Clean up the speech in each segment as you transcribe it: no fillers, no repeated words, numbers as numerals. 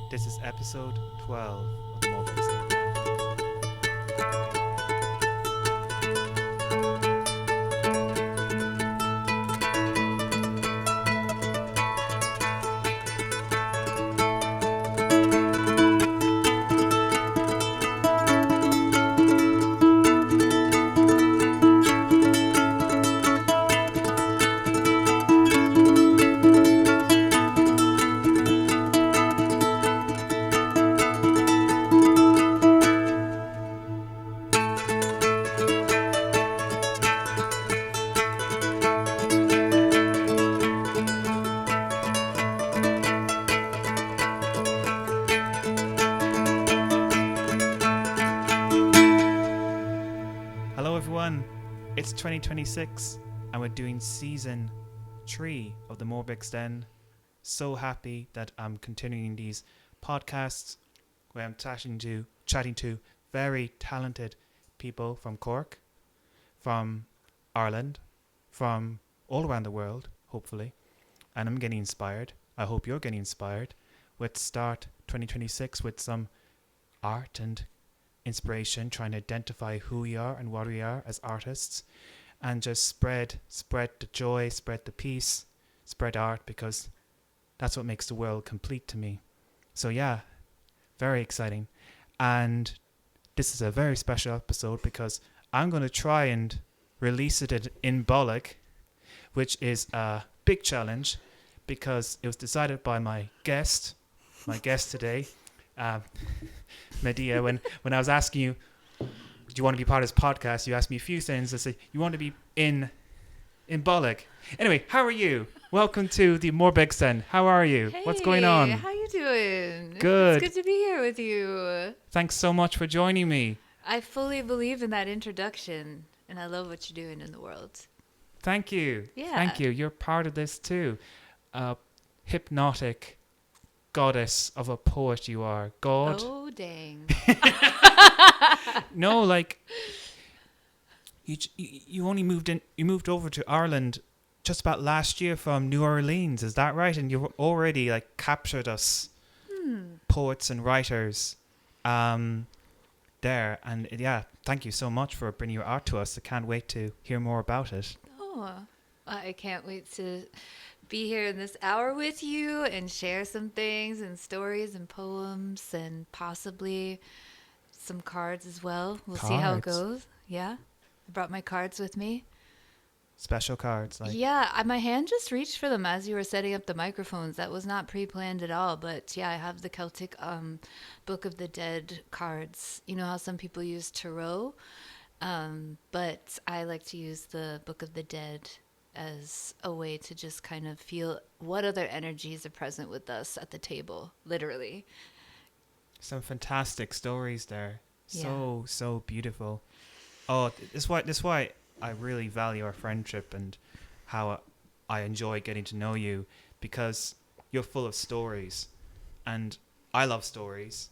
This is episode 12 of the Morebegs. Hello everyone, it's 2026 and we're doing season 3 of the Morebegs Den. So happy that I'm continuing these podcasts where I'm chatting to very talented people from Cork, from Ireland, from all around the world, hopefully. And I'm getting inspired. I hope you're getting inspired. Let's start 2026 with some art and inspiration, trying to identify who we are and what we are as artists, and just spread the joy, spread the peace, spread art, because that's what makes the world complete to me. So yeah, very exciting. And this is a very special episode because I'm going to try and release it in Imbolc, which is a big challenge because it was decided by my guest today, MaeDea. When I was asking you, do you want to be part of this podcast, you asked me a few things. I said, you want to be in Imbolc. Anyway, how are you? Welcome to the Morebegs Den. How are you? Hey, what's going on? How you doing? Good. It's good to be here with you. Thanks so much for joining me. I fully believe in that introduction, and I love what you're doing in the world. Thank you. Yeah. Thank you. You're part of this too. Hypnotic goddess of a poet you are. God. Oh, dang. No, like you only moved over to Ireland just about last year from New Orleans, is that right? And you've already like captured us poets and writers there. And yeah, thank you so much for bringing your art to us. I can't wait to hear more about it. Oh, I can't wait to be here in this hour with you and share some things and stories and poems and possibly some cards as well. We'll see how it goes. Yeah. I brought my cards with me. Special cards, like. Yeah, my hand just reached for them as you were setting up the microphones. That was not pre-planned at all. But yeah, I have the Celtic Book of the Dead cards. You know how some people use tarot? But I like to use the Book of the Dead as a way to just kind of feel what other energies are present with us at the table, literally. Some fantastic stories there. Yeah. So beautiful. Oh, this why I really value our friendship and how I enjoy getting to know you, because you're full of stories and I love stories,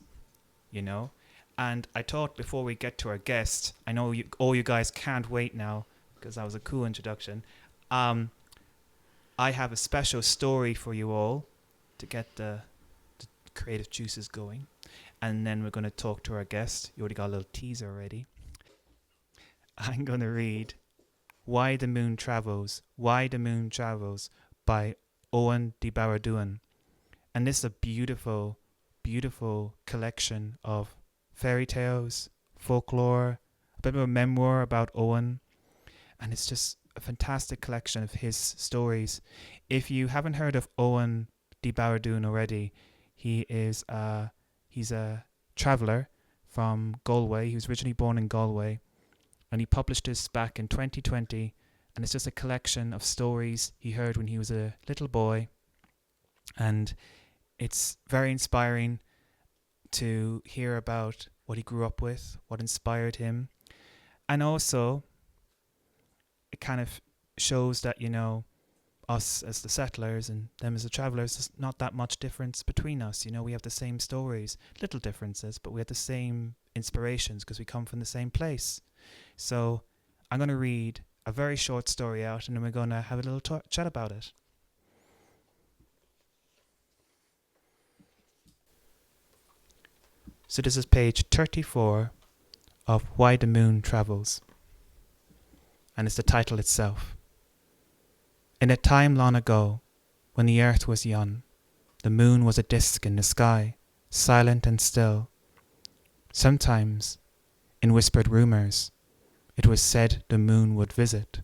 you know. And I thought before we get to our guest, I know all you guys can't wait now because that was a cool introduction. I have a special story for you all to get the creative juices going. And then we're going to talk to our guest. You already got a little teaser already. I'm going to read Why the Moon Travels by Oein DeBhairduin. And this is a beautiful, beautiful collection of fairy tales, folklore, a bit of a memoir about Oein. And it's just a fantastic collection of his stories. If you haven't heard of Oein DeBhairduin already, he's a traveller from Galway. He was originally born in Galway, and he published this back in 2020, and it's just a collection of stories he heard when he was a little boy, and it's very inspiring to hear about what he grew up with, what inspired him, and also it kind of shows that, you know, us as the settlers and them as the travellers, there's not that much difference between us. You know, we have the same stories, little differences, but we have the same inspirations because we come from the same place. So I'm going to read a very short story out, and then we're going to have a little chat about it. So this is page 34 of Why the Moon Travels. And it's the title itself. In a time long ago, when the earth was young, the moon was a disk in the sky, silent and still. Sometimes, in whispered rumours, it was said the moon would visit.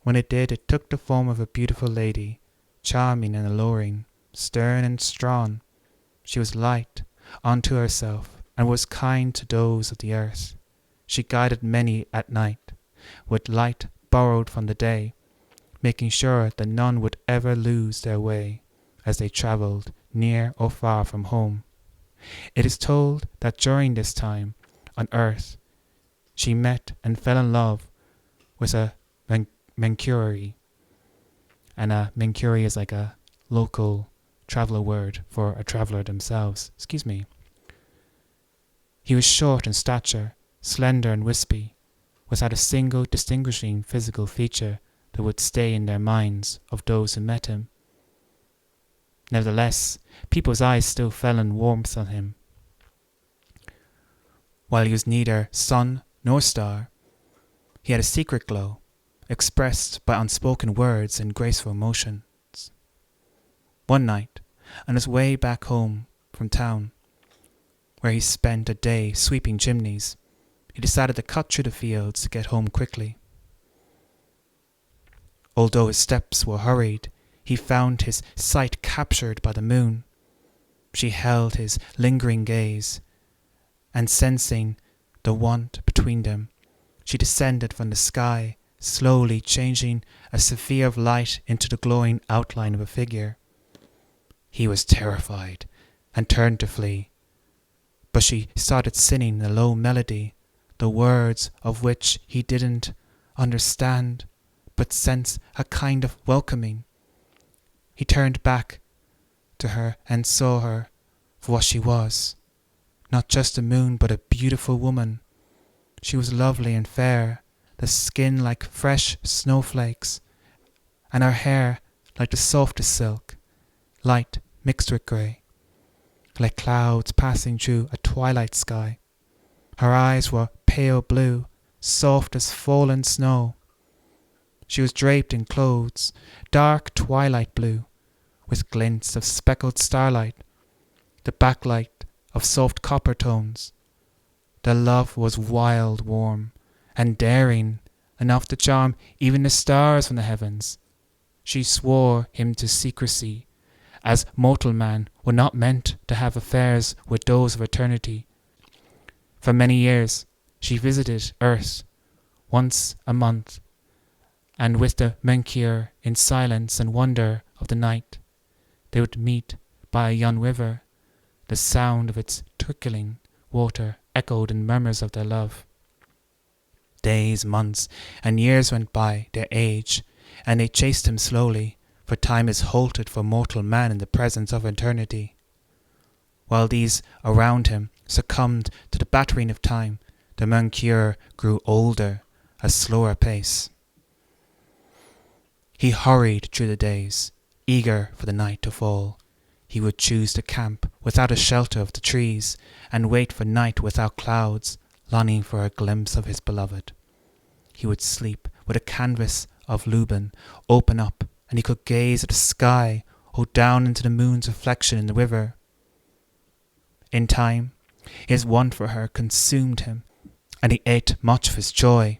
When it did, it took the form of a beautiful lady, charming and alluring, stern and strong. She was light unto herself, and was kind to those of the earth. She guided many at night, with light borrowed from the day, making sure that none would ever lose their way as they travelled near or far from home. It is told that during this time on earth, she met and fell in love with a Mincéiri. And a Mincéiri is like a local traveller word for a traveller themselves. He was short in stature, slender and wispy, without a single distinguishing physical feature that would stay in their minds of those who met him. Nevertheless, people's eyes still fell in warmth on him. While he was neither sun nor star, he had a secret glow, expressed by unspoken words and graceful motions. One night, on his way back home from town, where he spent a day sweeping chimneys, he decided to cut through the fields to get home quickly. Although his steps were hurried, he found his sight captured by the moon. She held his lingering gaze, and sensing the want between them, she descended from the sky, slowly changing a sphere of light into the glowing outline of a figure. He was terrified and turned to flee, but she started singing a low melody, the words of which he didn't understand, but sensed a kind of welcoming. He turned back to her and saw her for what she was, not just a moon, but a beautiful woman. She was lovely and fair, the skin like fresh snowflakes, and her hair like the softest silk, light mixed with grey, like clouds passing through a twilight sky. Her eyes were pale blue, soft as fallen snow. She was draped in clothes, dark twilight blue, with glints of speckled starlight, the backlight of soft copper tones. Their love was wild, warm, and daring enough to charm even the stars from the heavens. She swore him to secrecy, as mortal man were not meant to have affairs with those of eternity. For many years she visited Earth once a month, and with the Mincéiri in silence and wonder of the night, they would meet by a young river. The sound of its trickling water echoed in murmurs of their love. Days, months, and years went by their age, and they chased him slowly, for time is halted for mortal man in the presence of eternity. While these around him succumbed to the battering of time, the Mincéiri grew older, a slower pace. He hurried through the days, eager for the night to fall. He would choose to camp without a shelter of the trees, and wait for night without clouds, longing for a glimpse of his beloved. He would sleep with a canvas of Leuben open up, and he could gaze at the sky or down into the moon's reflection in the river. In time, his want for her consumed him, and he ate much of his joy.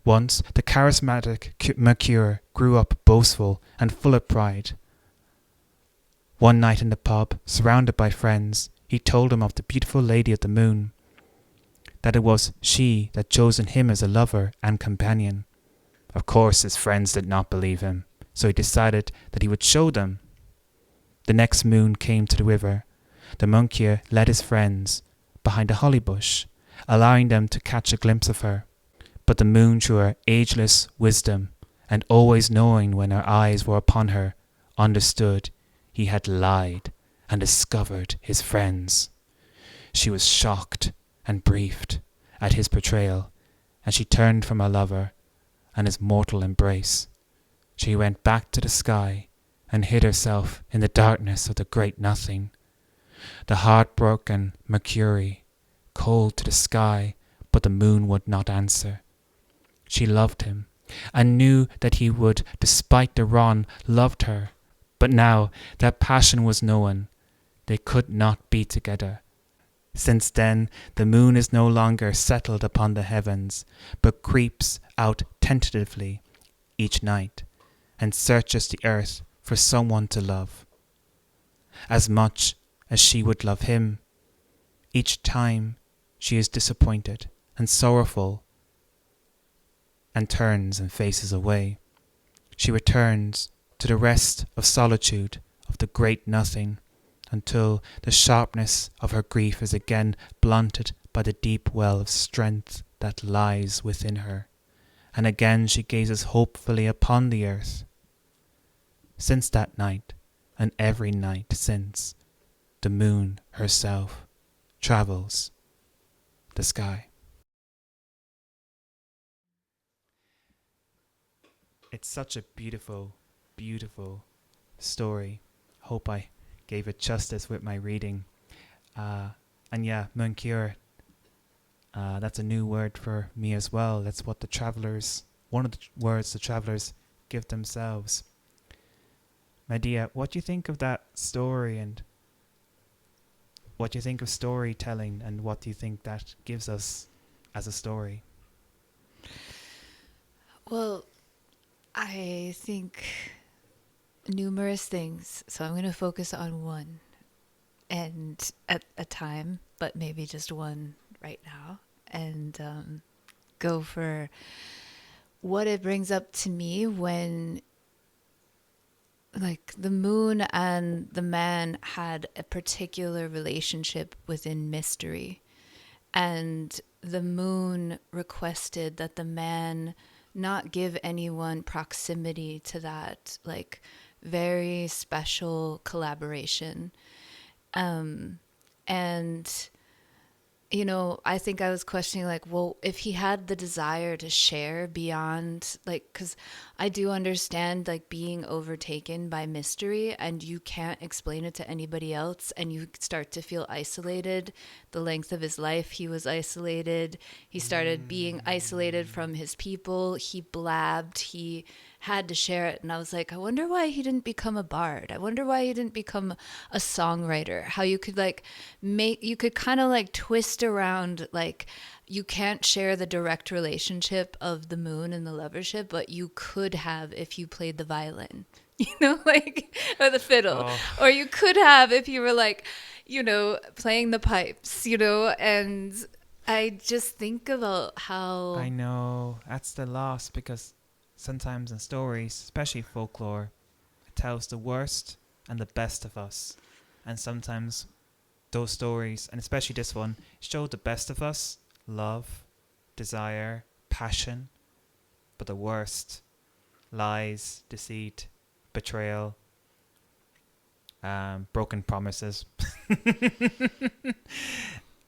Once the charismatic Mincéiri grew up boastful and full of pride. One night in the pub, surrounded by friends, he told them of the beautiful Lady of the Moon, that it was she that chosen him as a lover and companion. Of course his friends did not believe him, so he decided that he would show them. The next moon came to the river. The Mincéiri led his friends behind a holly bush, allowing them to catch a glimpse of her. But the moon, through her ageless wisdom, and always knowing when her eyes were upon her, understood he had lied and discovered his friends. She was shocked and briefed at his betrayal, and she turned from her lover and his mortal embrace. She went back to the sky and hid herself in the darkness of the great nothing. the heartbroken Mercury, cold to the sky, but the moon would not answer. She loved him, and knew that he would, despite the wrong, loved her. But now that passion was known, they could not be together. Since then, the moon is no longer settled upon the heavens, but creeps out tentatively each night, and searches the earth for someone to love, as much as she would love him. Each time she is disappointed and sorrowful, and turns and faces away. She returns to the rest of solitude, of the great nothing, until the sharpness of her grief is again blunted by the deep well of strength that lies within her, and again she gazes hopefully upon the earth. Since that night, and every night since, the moon herself travels the sky. It's such a beautiful, beautiful story. Hope I gave it justice with my reading. And yeah, Mincéiri, that's a new word for me as well. That's what one of the words the travellers give themselves. MaeDea, what do you think of that story, and what do you think of storytelling, and what do you think that gives us as a story? Well, I think numerous things. So I'm going to focus on one and at a time, but maybe just one right now, and go for what it brings up to me when, like, the moon and the man had a particular relationship within mystery, and the moon requested that the man not give anyone proximity to that, like, very special collaboration. And I think I was questioning, like, well, if he had the desire to share beyond, like, because I do understand, like, being overtaken by mystery and you can't explain it to anybody else, and you start to feel isolated. The length of his life, he was isolated. He started being isolated from his people. He blabbed. He had to share it. And I was like, I wonder why he didn't become a bard. I wonder why he didn't become a songwriter. How you could, like, you could kind of, like, twist around, like, you can't share the direct relationship of the moon and the lovership, but you could have if you played the violin, like, or the fiddle. Oh. Or you could have if you were, like, playing the pipes, and I just think about how... I know, that's the loss, because sometimes in stories, especially folklore, it tells the worst and the best of us. And sometimes those stories, and especially this one, show the best of us: love, desire, passion. But the worst: lies, deceit, betrayal, broken promises.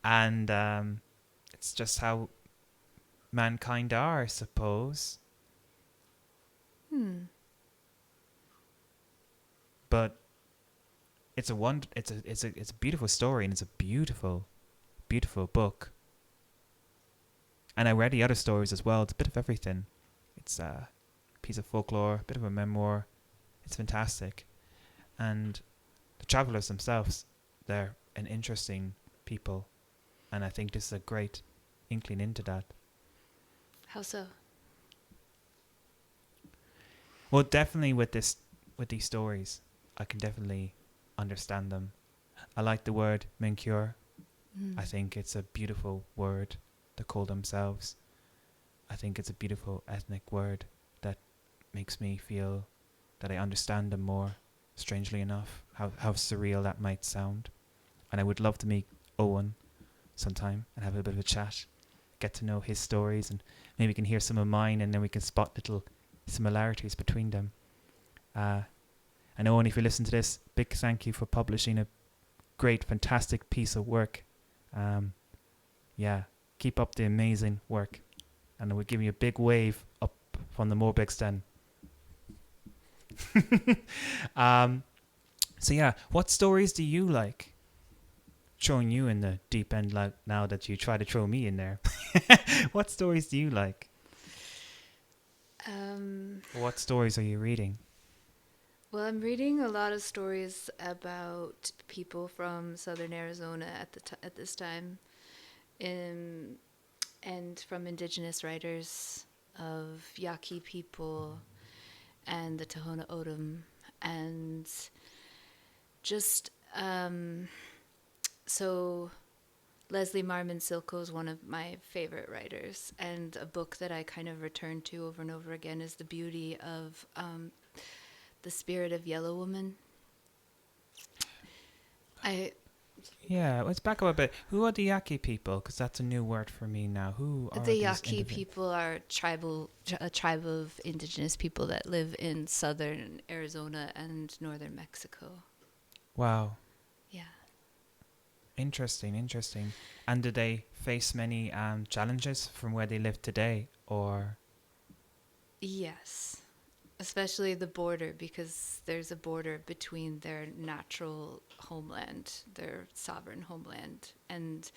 And it's just how mankind are, I suppose. But it's a beautiful story, and it's a beautiful, beautiful book. And I read the other stories as well. It's a bit of everything. It's a piece of folklore, a bit of a memoir. It's fantastic. And the travellers themselves, they're an interesting people. And I think this is a great inkling into that. How so? Well, definitely with these stories, I can definitely understand them. I like the word Mincéiri. I think it's a beautiful word to call themselves. I think it's a beautiful ethnic word that makes me feel that I understand them more, strangely enough, how surreal that might sound. And I would love to meet Oein sometime and have a bit of a chat, get to know his stories, and maybe we can hear some of mine, and then we can spot little similarities between them. And Oein, if you listen to this, big thank you for publishing a great, fantastic piece of work. Keep up the amazing work, and we'll give you a big wave up from the Morebegs den. So yeah, what stories do you like? throwing you in the deep end like now that you try to throw me in there. What stories do you like? Um, What stories are you reading? well, I'm reading a lot of stories about people from southern Arizona at this time, um, and from indigenous writers of Yaqui people and the Tohono O'odham, and just so Leslie Marmon Silko is one of my favorite writers, and a book that I kind of return to over and over again is The Beauty of The Spirit of Yellow Woman. I Yeah, let's back up a bit. Who are the Yaqui people? Because that's a new word for me now. Who are The these Yaqui individuals? people are a tribe of indigenous people that live in southern Arizona and northern Mexico. Wow, Yeah. interesting. And do they face many challenges from where they live today, or? Yes. Especially the border, because there's a border between their natural homeland, their sovereign homeland, and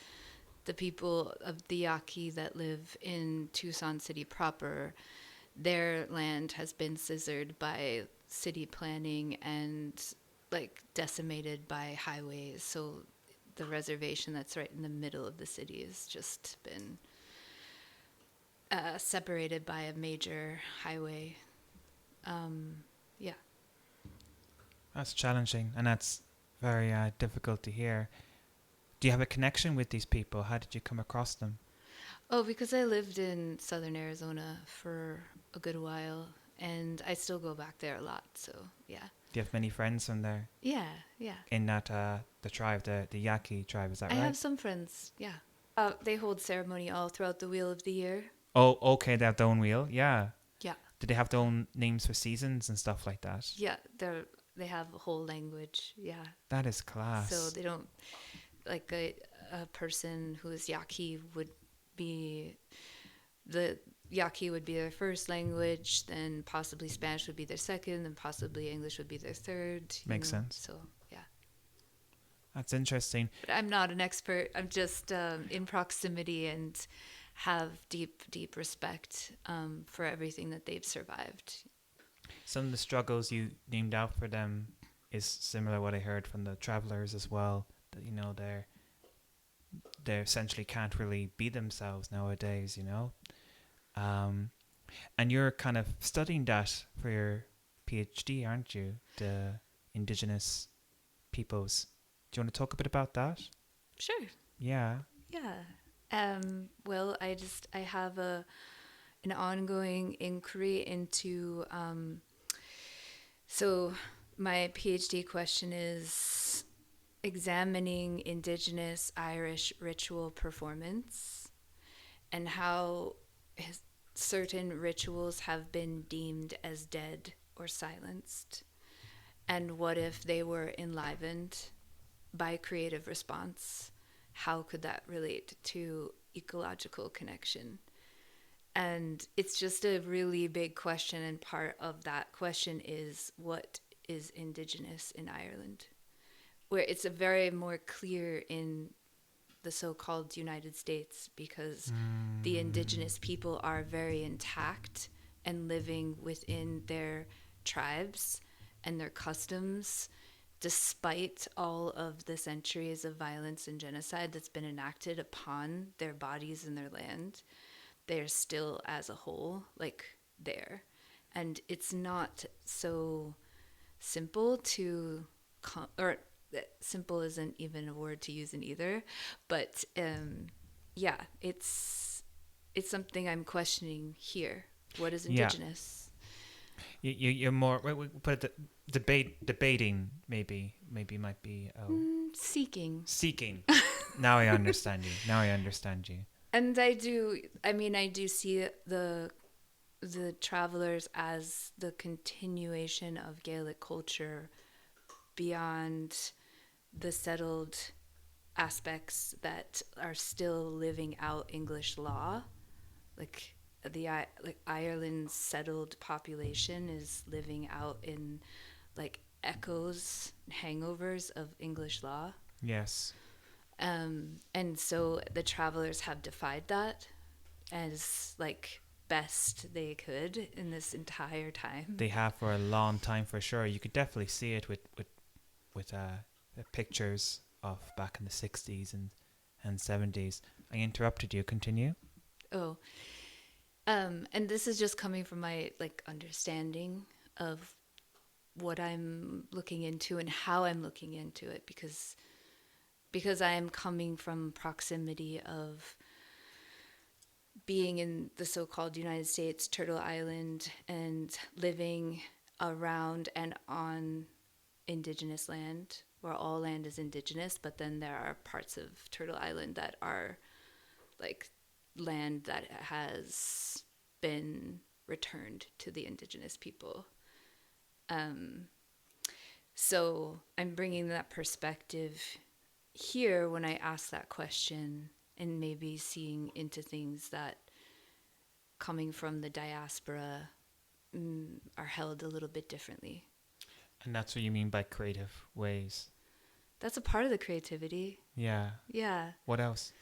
the people of the Yaqui that live in Tucson City proper. Their land has been scissored by city planning and like decimated by highways. So the reservation that's right in the middle of the city has just been separated by a major highway. Yeah. That's challenging, and that's very difficult to hear. Do you have a connection with these people? How did you come across them? Oh, because I lived in southern Arizona for a good while, and I still go back there a lot. So yeah, Do you have many friends from there yeah, yeah. in that the tribe, the Yaqui tribe? Is that I right? have some friends. Yeah, they hold ceremony all throughout the wheel of the year. Oh, okay. They have their own wheel. Yeah. Yeah, Do they have their own names for seasons and stuff like that? yeah. They have a whole language. Yeah, That is so class. they don't like a person who is Yaqui would be the Yaqui would be their first language, then possibly Spanish would be their second, then possibly English would be their third. Makes sense. So yeah. That's interesting. But I'm not an expert. I'm just in proximity and have deep respect for everything that they've survived. Some of the struggles you named out for them is similar to what I heard from the travelers as well. That they essentially can't really be themselves nowadays. Um, and you're kind of studying that for your PhD, aren't you? The indigenous peoples. Do you want to talk a bit about that? Sure. Yeah. Yeah. Well, I have an ongoing inquiry into so my PhD question is examining indigenous Irish ritual performance and how certain rituals have been deemed as dead or silenced. And what if they were enlivened by creative response? How could that relate to ecological connection? And it's just a really big question, and part of that question is what is indigenous in Ireland? Where it's a very more clear in the so-called United States, because the indigenous people are very intact and living within their tribes and their customs despite all of the centuries of violence and genocide that's been enacted upon their bodies and their land. They're still as a whole like there, and it's not so simple to or simple isn't even a word to use in either, but yeah, it's something I'm questioning here. What is Yeah. indigenous? You're more. We put it debating. Maybe might be. Oh, Seeking. seeking. Now I understand you. Now I understand you. And I do see the travelers as the continuation of Gaelic culture beyond the settled aspects that are still living out English law. Like Ireland's settled population is living out in like echoes, hangovers of English law. Yes. And so the travelers have defied that as like best they could in this entire time. They have for a long time, for sure. You could definitely see it with the pictures of back in the 60s and 70s. I interrupted you. Continue. Oh, and this is just coming from my like understanding of what I'm looking into and how I'm looking into it, because I am coming from proximity of being in the so-called United States, Turtle Island, and living around and on indigenous land, where all land is indigenous, but then there are parts of Turtle Island that are like land that has been returned to the indigenous people. So I'm bringing that perspective here when I ask that question, and maybe seeing into things that coming from the diaspora are held a little bit differently. And that's what you mean by creative ways. That's a part of the creativity. Yeah. Yeah. What else?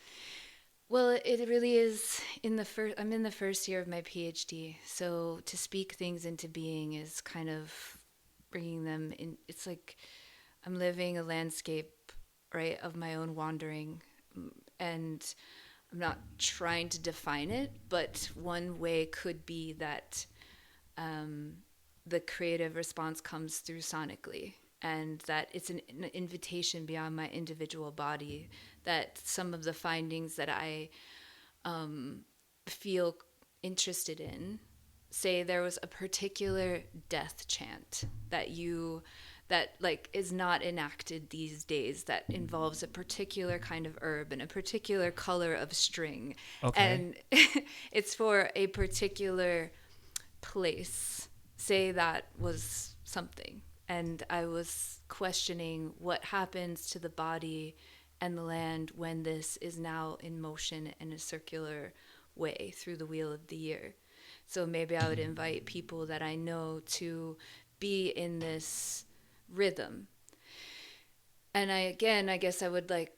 Well, it really is I'm in the first year of my PhD. So to speak things into being is kind of bringing them in. It's like I'm living a landscape, right, of my own wandering. And I'm not trying to define it, but one way could be that the creative response comes through sonically, and that it's an invitation beyond my individual body, that some of the findings that I feel interested in, say there was a particular death chant that like is not enacted these days, that involves a particular kind of herb and a particular color of string. Okay. And it's for a particular place. Say that was something. And I was questioning what happens to the body and the land when this is now in motion in a circular way through the wheel of the year. So maybe I would invite people that I know to be in this rhythm. And I guess I would like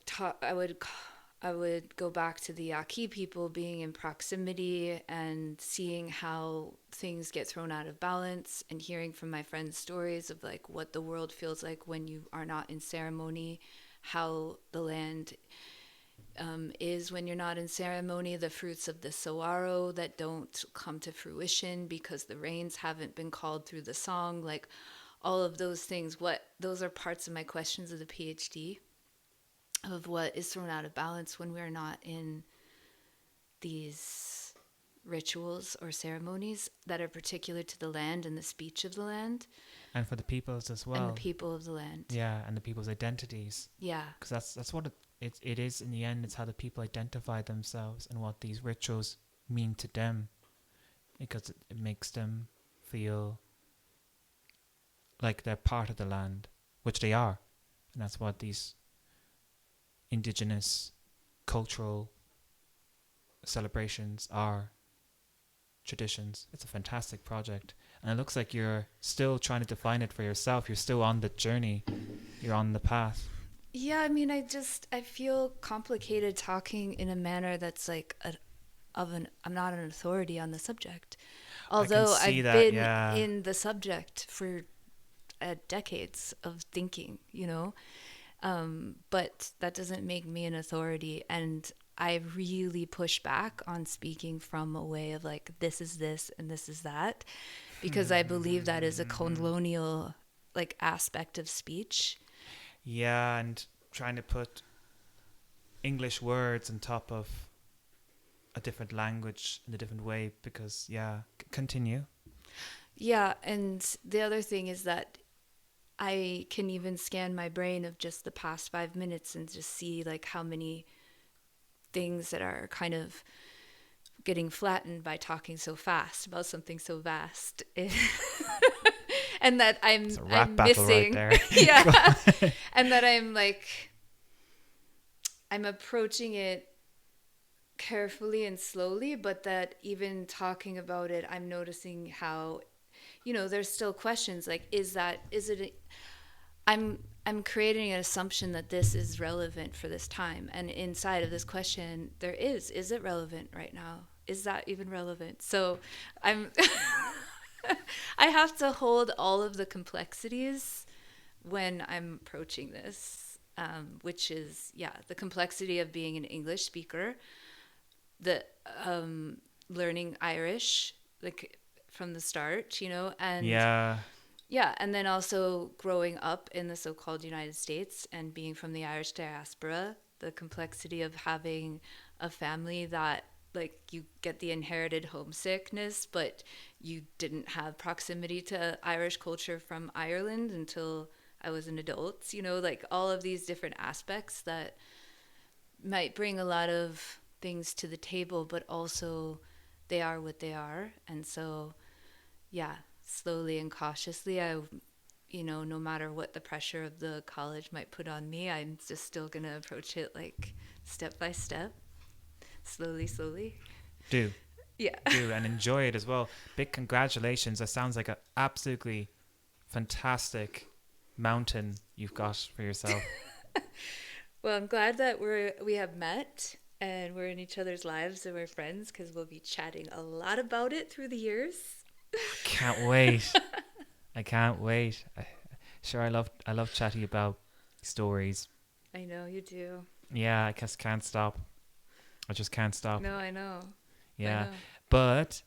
I would go back to the Yaqui people being in proximity and seeing how things get thrown out of balance, and hearing from my friends' stories of like what the world feels like when you are not in ceremony, how the land is when you're not in ceremony, the fruits of the saguaro that don't come to fruition because the rains haven't been called through the song, like all of those things. Those are parts of my questions of the PhD, of what is thrown out of balance when we're not in these rituals or ceremonies that are particular to the land and the speech of the land. And for the peoples as well. And the people of the land. Yeah, and the people's identities. Yeah. Because that's what it is in the end. It's how the people identify themselves and what these rituals mean to them. Because it makes them feel like they're part of the land, which they are. And that's what these indigenous cultural celebrations are. Traditions. It's a fantastic project, and it looks like you're still trying to define it for yourself. You're still on the journey. You're on the path. Yeah, I mean, I feel complicated talking in a manner that's like I'm not an authority on the subject, although I've been in the subject for decades of thinking, you know. But that doesn't make me an authority, and I really push back on speaking from a way of like, this is this and this is that, because I believe that is a colonial like aspect of speech. Yeah, and trying to put English words on top of a different language in a different way, because continue. Yeah, and the other thing is that I can even scan my brain of just the past 5 minutes and just see like how many things that are kind of getting flattened by talking so fast about something so vast. And that I'm missing. Right there. Yeah. And that I'm approaching it carefully and slowly, but that even talking about it, I'm noticing how, you know, there's still questions like, I'm I'm creating an assumption that this is relevant for this time. And inside of this question, there is it relevant right now? Is that even relevant? So I'm, I have to hold all of the complexities when I'm approaching this, which is, yeah, the complexity of being an English speaker, the learning Irish, like from the start, and Yeah. yeah, and then also growing up in the so-called United States and being from the Irish diaspora, the complexity of having a family that like you get the inherited homesickness, but you didn't have proximity to Irish culture from Ireland until I was an adult, like all of these different aspects that might bring a lot of things to the table, but also they are what they are. And so, yeah, slowly and cautiously, no matter what the pressure of the college might put on me, I'm just still going to approach it like step by step, slowly, slowly. Do. Yeah. Do. And enjoy it as well. Big congratulations. That sounds like an absolutely fantastic mountain you've got for yourself. Well, I'm glad that we have met and we're in each other's lives and we're friends because we'll be chatting a lot about it through the years. Can't wait. I can't wait. Sure, I love chatting about stories. I know you do. Yeah, I just can't stop. I just can't stop. No, I know. I Yeah. know. But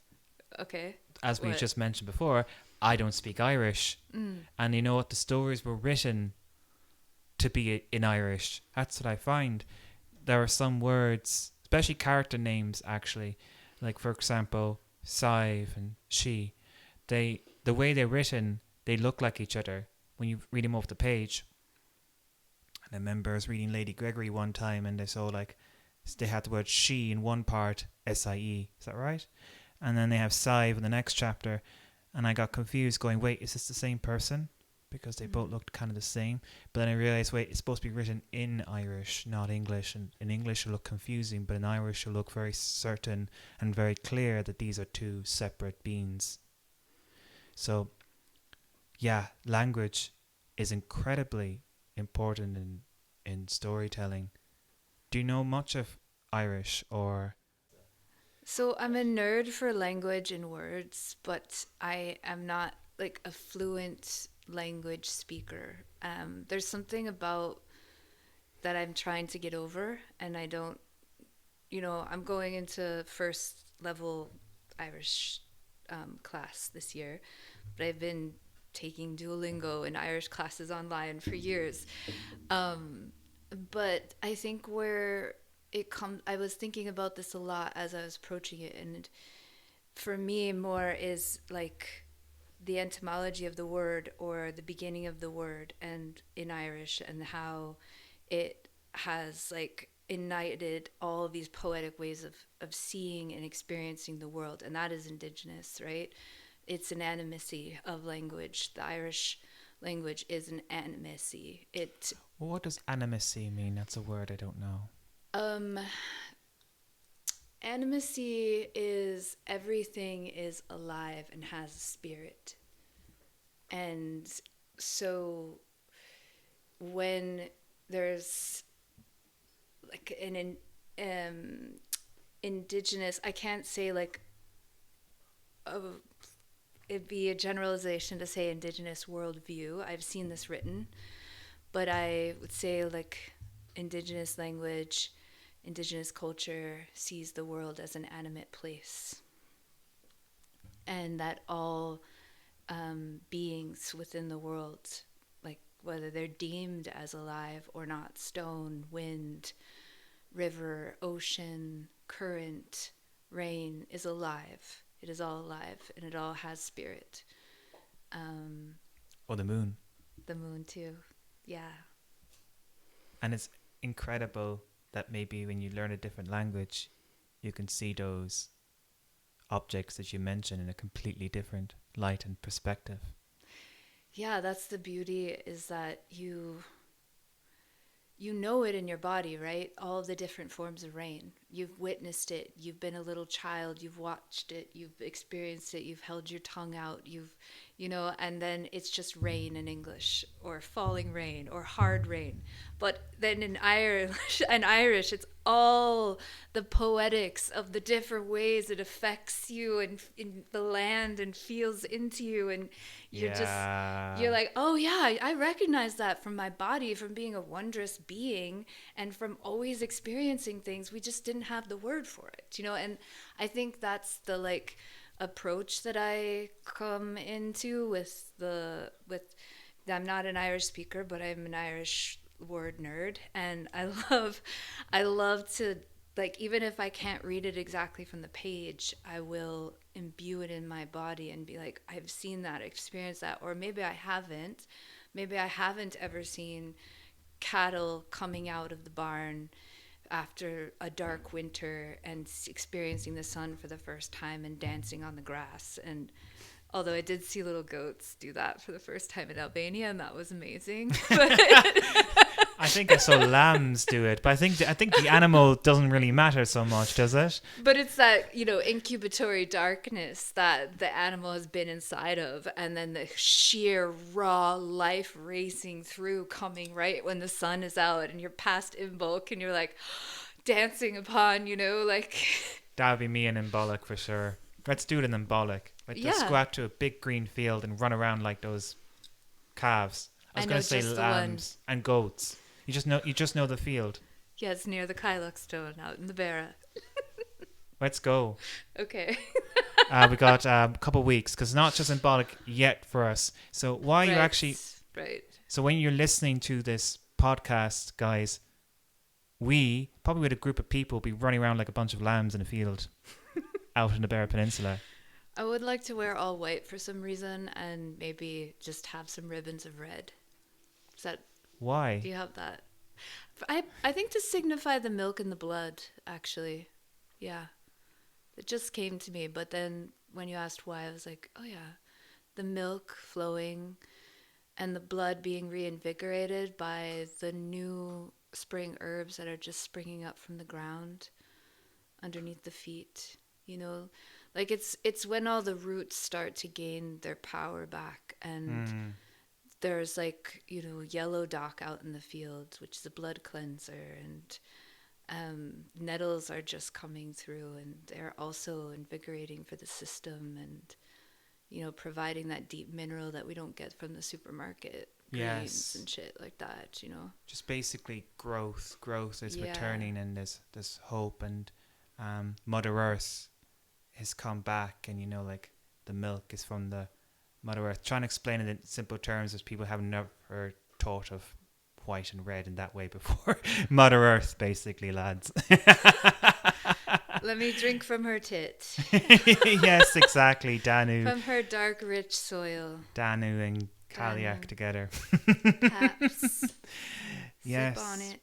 Okay. as we've What? just mentioned before, I don't speak Irish. Mm. And you know what? The stories were written to be in Irish. That's what I find. There are some words, especially character names, actually, like for example, Sive and She. The way they're written, they look like each other when you read them off the page. And I remember I was reading Lady Gregory one time, and they had the word she in one part, SIE. Is that right? And then they have Sive in the next chapter, and I got confused, going, "Wait, is this the same person?" Because they both looked kind of the same. But then I realised, wait, it's supposed to be written in Irish, not English. And in English it'll look confusing, but in Irish it'll look very certain and very clear that these are two separate beings. So, yeah, language is incredibly important in storytelling. Do you know much of Irish or... So I'm a nerd for language and words, but I am not like a fluent language speaker. There's something about that I'm trying to get over, and I don't, I'm going into first level Irish class this year, but I've been taking Duolingo and Irish classes online for years. But I think where it comes, I was thinking about this a lot as I was approaching it, and for me, more is like the etymology of the word or the beginning of the word, and in Irish, and how it has like ignited all of these poetic ways of seeing and experiencing the world, and that is indigenous, right? It's an animacy of language. The Irish language is an animacy. Well, what does animacy mean? That's a word I don't know. Um, Animacy is everything is alive and has a spirit. And so when there's like indigenous, I can't say like it'd be a generalization to say indigenous worldview. I've seen this written, but I would say like indigenous language, indigenous culture sees the world as an animate place, and that all beings within the world, like whether they're deemed as alive or not, stone, wind, river, ocean, current, rain, is alive. It is all alive, and it all has spirit. Or the moon. The moon too. Yeah. And it's incredible that maybe when you learn a different language, you can see those objects that you mentioned in a completely different light and perspective. Yeah, that's the beauty, is that you know it in your body, right? All the different forms of rain. you've witnessed it, you've been a little child, you've watched it, you've experienced it, you've held your tongue out, and then it's just rain in English, or falling rain, or hard rain. But then in Irish, it's all the poetics of the different ways it affects you and in the land and feels into you, and you're like, oh yeah, I recognize that from my body, from being a wondrous being, and from always experiencing things. We just didn't have the word for it, and I think that's the approach that I come into with I'm not an Irish speaker, but I'm an Irish word nerd, and I love to, even if I can't read it exactly from the page, I will imbue it in my body and be like, I've seen that, experienced that, or maybe I haven't ever seen cattle coming out of the barn after a dark winter and experiencing the sun for the first time and dancing on the grass. And although I did see little goats do that for the first time in Albania, and that was amazing. I think I saw lambs do it, but I think the animal doesn't really matter so much, does it? But it's that, incubatory darkness that the animal has been inside of, and then the sheer raw life racing through, coming right when the sun is out and you're past Imbolc and you're like dancing upon, That would be me in Imbolc for sure. Let's do it in Imbolc. Let's go out to a big green field and run around like those calves. I was going to say lambs and goats. You just know the field. Yeah, it's near the Kyloch stone out in the Barra. Let's go. Okay. We got a couple weeks, because it's not just Imbolc yet for us. So why you actually... Right. So when you're listening to this podcast, guys, we, probably with a group of people, be running around like a bunch of lambs in a field out in the Barra Peninsula. I would like to wear all white for some reason, and maybe just have some ribbons of red. Is that... Why? Do you have that? I think to signify the milk and the blood, actually. Yeah. It just came to me, but then when you asked why, I was like, oh yeah. The milk flowing and the blood being reinvigorated by the new spring herbs that are just springing up from the ground underneath the feet. It's when all the roots start to gain their power back, and there's yellow dock out in the field, which is a blood cleanser, and nettles are just coming through, and they're also invigorating for the system, and providing that deep mineral that we don't get from the supermarket. Greens and shit like that. Just basically growth is returning, and there's hope, and Mother Earth has come back, and the milk is from the Mother Earth. Trying to explain it in simple terms, as people have never thought of white and red in that way before. Mother Earth, basically, lads. Let me drink from her tit. Yes, exactly. Danu. From her dark, rich soil. Danu and Cailleach together. Perhaps. Yes. Sip on it.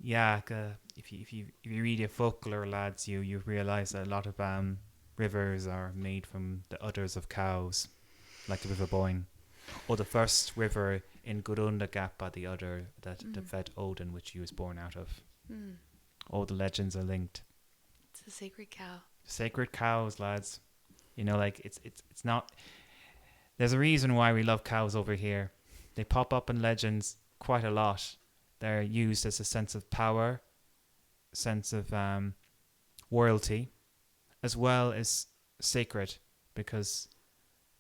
Yeah, if you read your folklore, lads, you realise that a lot of rivers are made from the udders of cows, like the River Boyne, or the first river in Gurunda Gap by the udder that fed Odin, which he was born out of. All the legends are linked. It's a sacred cow. Sacred cows, lads. It's not. There's a reason why we love cows over here. They pop up in legends quite a lot. They're used as a sense of power, sense of royalty, as well as sacred, because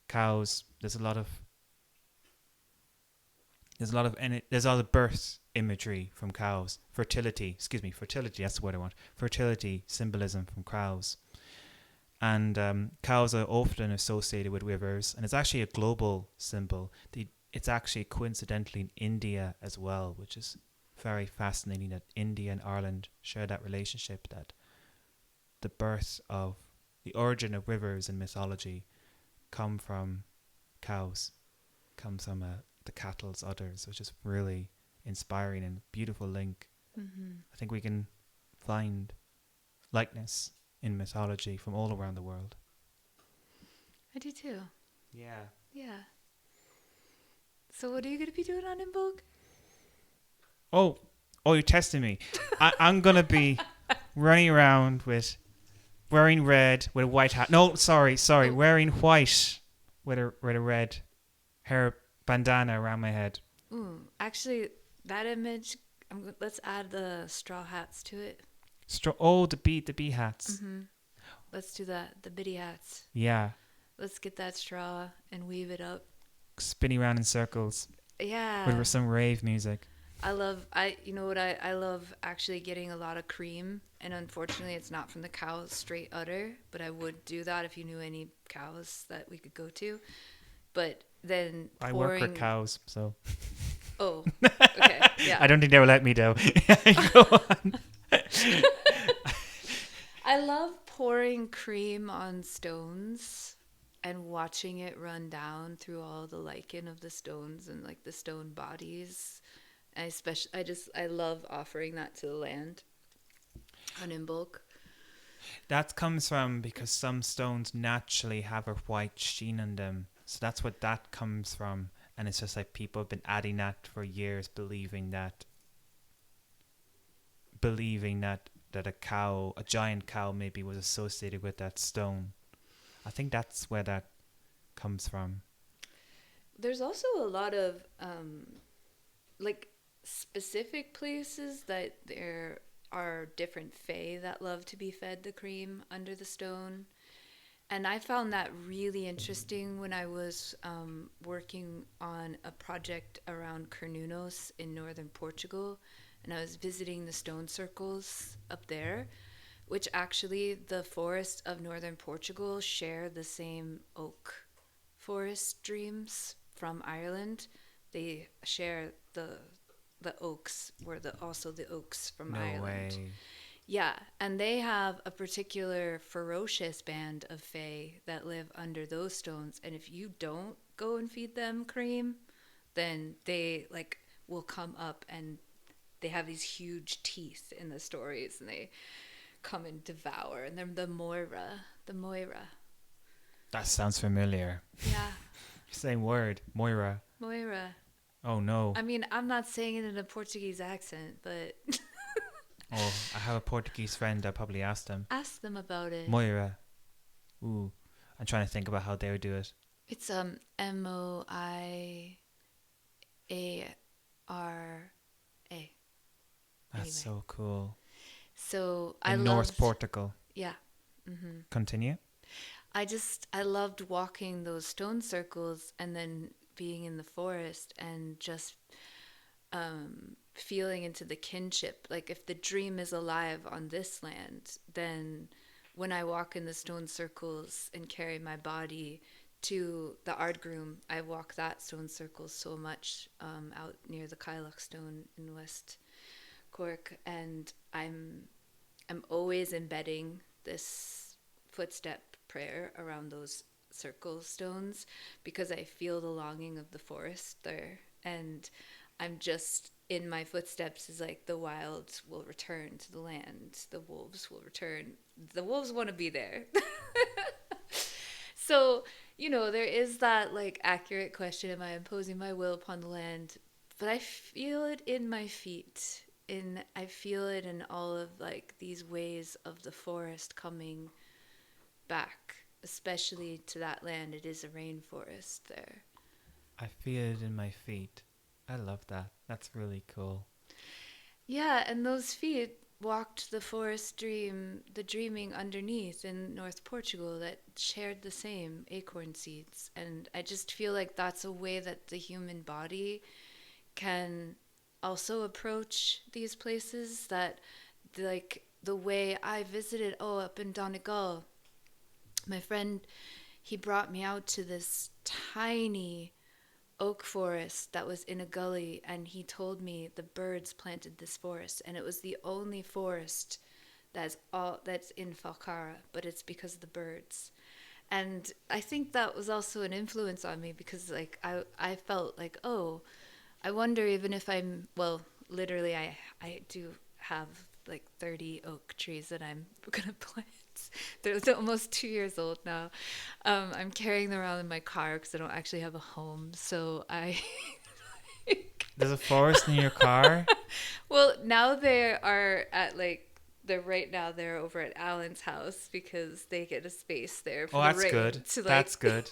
cows, there's a lot of birth imagery from cows. Fertility, that's the word I want. Fertility symbolism from cows. And cows are often associated with rivers, and it's actually a global symbol. It's actually coincidentally in India as well, which is very fascinating that India and Ireland share that relationship, that the origin of rivers in mythology come from cows, comes from the cattle's udders, which is really inspiring and beautiful link. I think we can find likeness in mythology from all around the world. I do too. Yeah. Yeah. So what are you going to be doing on Imbolc? Oh, you're testing me. I'm going to be running around with wearing red with a white hat. No, sorry, wearing white with a red hair bandana around my head. Ooh, actually, that image. Let's add the straw hats to it. The bee hats. Mm-hmm. Let's do that. The biddy hats. Yeah, Let's get that straw and weave it up. spinning around in circles Yeah. with some rave music. You know what, I love actually getting a lot of cream, and unfortunately it's not from the cow's straight udder, but I would do that if you knew any cows that we could go to. But then I work with cows, so. Oh, okay, yeah. I don't think they will let me though. Go on. I love pouring cream on stones and watching it run down through all the lichen of the stones and like the stone bodies. I love offering that to the land on Imbolc. That comes from because some stones naturally have a white sheen on them. So that's what that comes from. And it's just like people have been adding that for years, believing that a giant cow maybe was associated with that stone. I think that's where that comes from. There's also a lot of like specific places that there are different fae that love to be fed the cream under the stone. And I found that really interesting when I was working on a project around Carnunos in northern Portugal. And I was visiting the stone circles up there, which actually the forests of northern Portugal share the same oak forest streams from Ireland. They share the oaks were also the oaks from Ireland. No way. Yeah, and they have a particular ferocious band of fae that live under those stones, and if you don't go and feed them cream, then they like will come up, and they have these huge teeth in the stories, and they come and devour, and they're the Moira. That sounds familiar. Yeah. Same word, Moira. Moira. Oh no. I mean, I'm not saying it in a Portuguese accent, but Oh, I have a Portuguese friend. I probably asked them. ask them about it. Moira. Ooh, I'm trying to think about how they would do it. It's Moiara. That's so cool. So in North Portugal. Yeah. Mm-hmm. Continue. I loved walking those stone circles and then being in the forest and just feeling into the kinship. Like if the dream is alive on this land, then when I walk in the stone circles and carry my body to the Ardgroom, I walk that stone circle so much out near the Cailleach Stone in West Cork, and I'm always embedding this footstep prayer around those circle stones because I feel the longing of the forest there, and I'm just in my footsteps is like the wild will return to the land, the wolves will return, the wolves want to be there. So, you know, there is that like accurate question, am I imposing my will upon the land? But I feel it in my feet, I feel it in all of like these ways of the forest coming back, especially to that land. It is a rainforest there. I feel it in my feet. I love that. That's really cool. Yeah, and those feet walked the forest dream, the dreaming underneath in North Portugal that shared the same acorn seeds. And I just feel like that's a way that the human body can also approach these places, that like the way I visited up in Donegal, my friend, he brought me out to this tiny oak forest that was in a gully, and he told me the birds planted this forest, and it was the only forest that's in Falcara, but it's because of the birds. And I think that was also an influence on me because like I felt like, oh, I wonder even if I'm, well, literally I do have like 30 oak trees that I'm gonna plant. They're almost 2 years old now. I'm carrying them around in my car because I don't actually have a home. So There's a forest in your car? Well, now they are at like they're right now they're over at Alan's house because they get a space there for Oh, the that's rain good. to That's like good.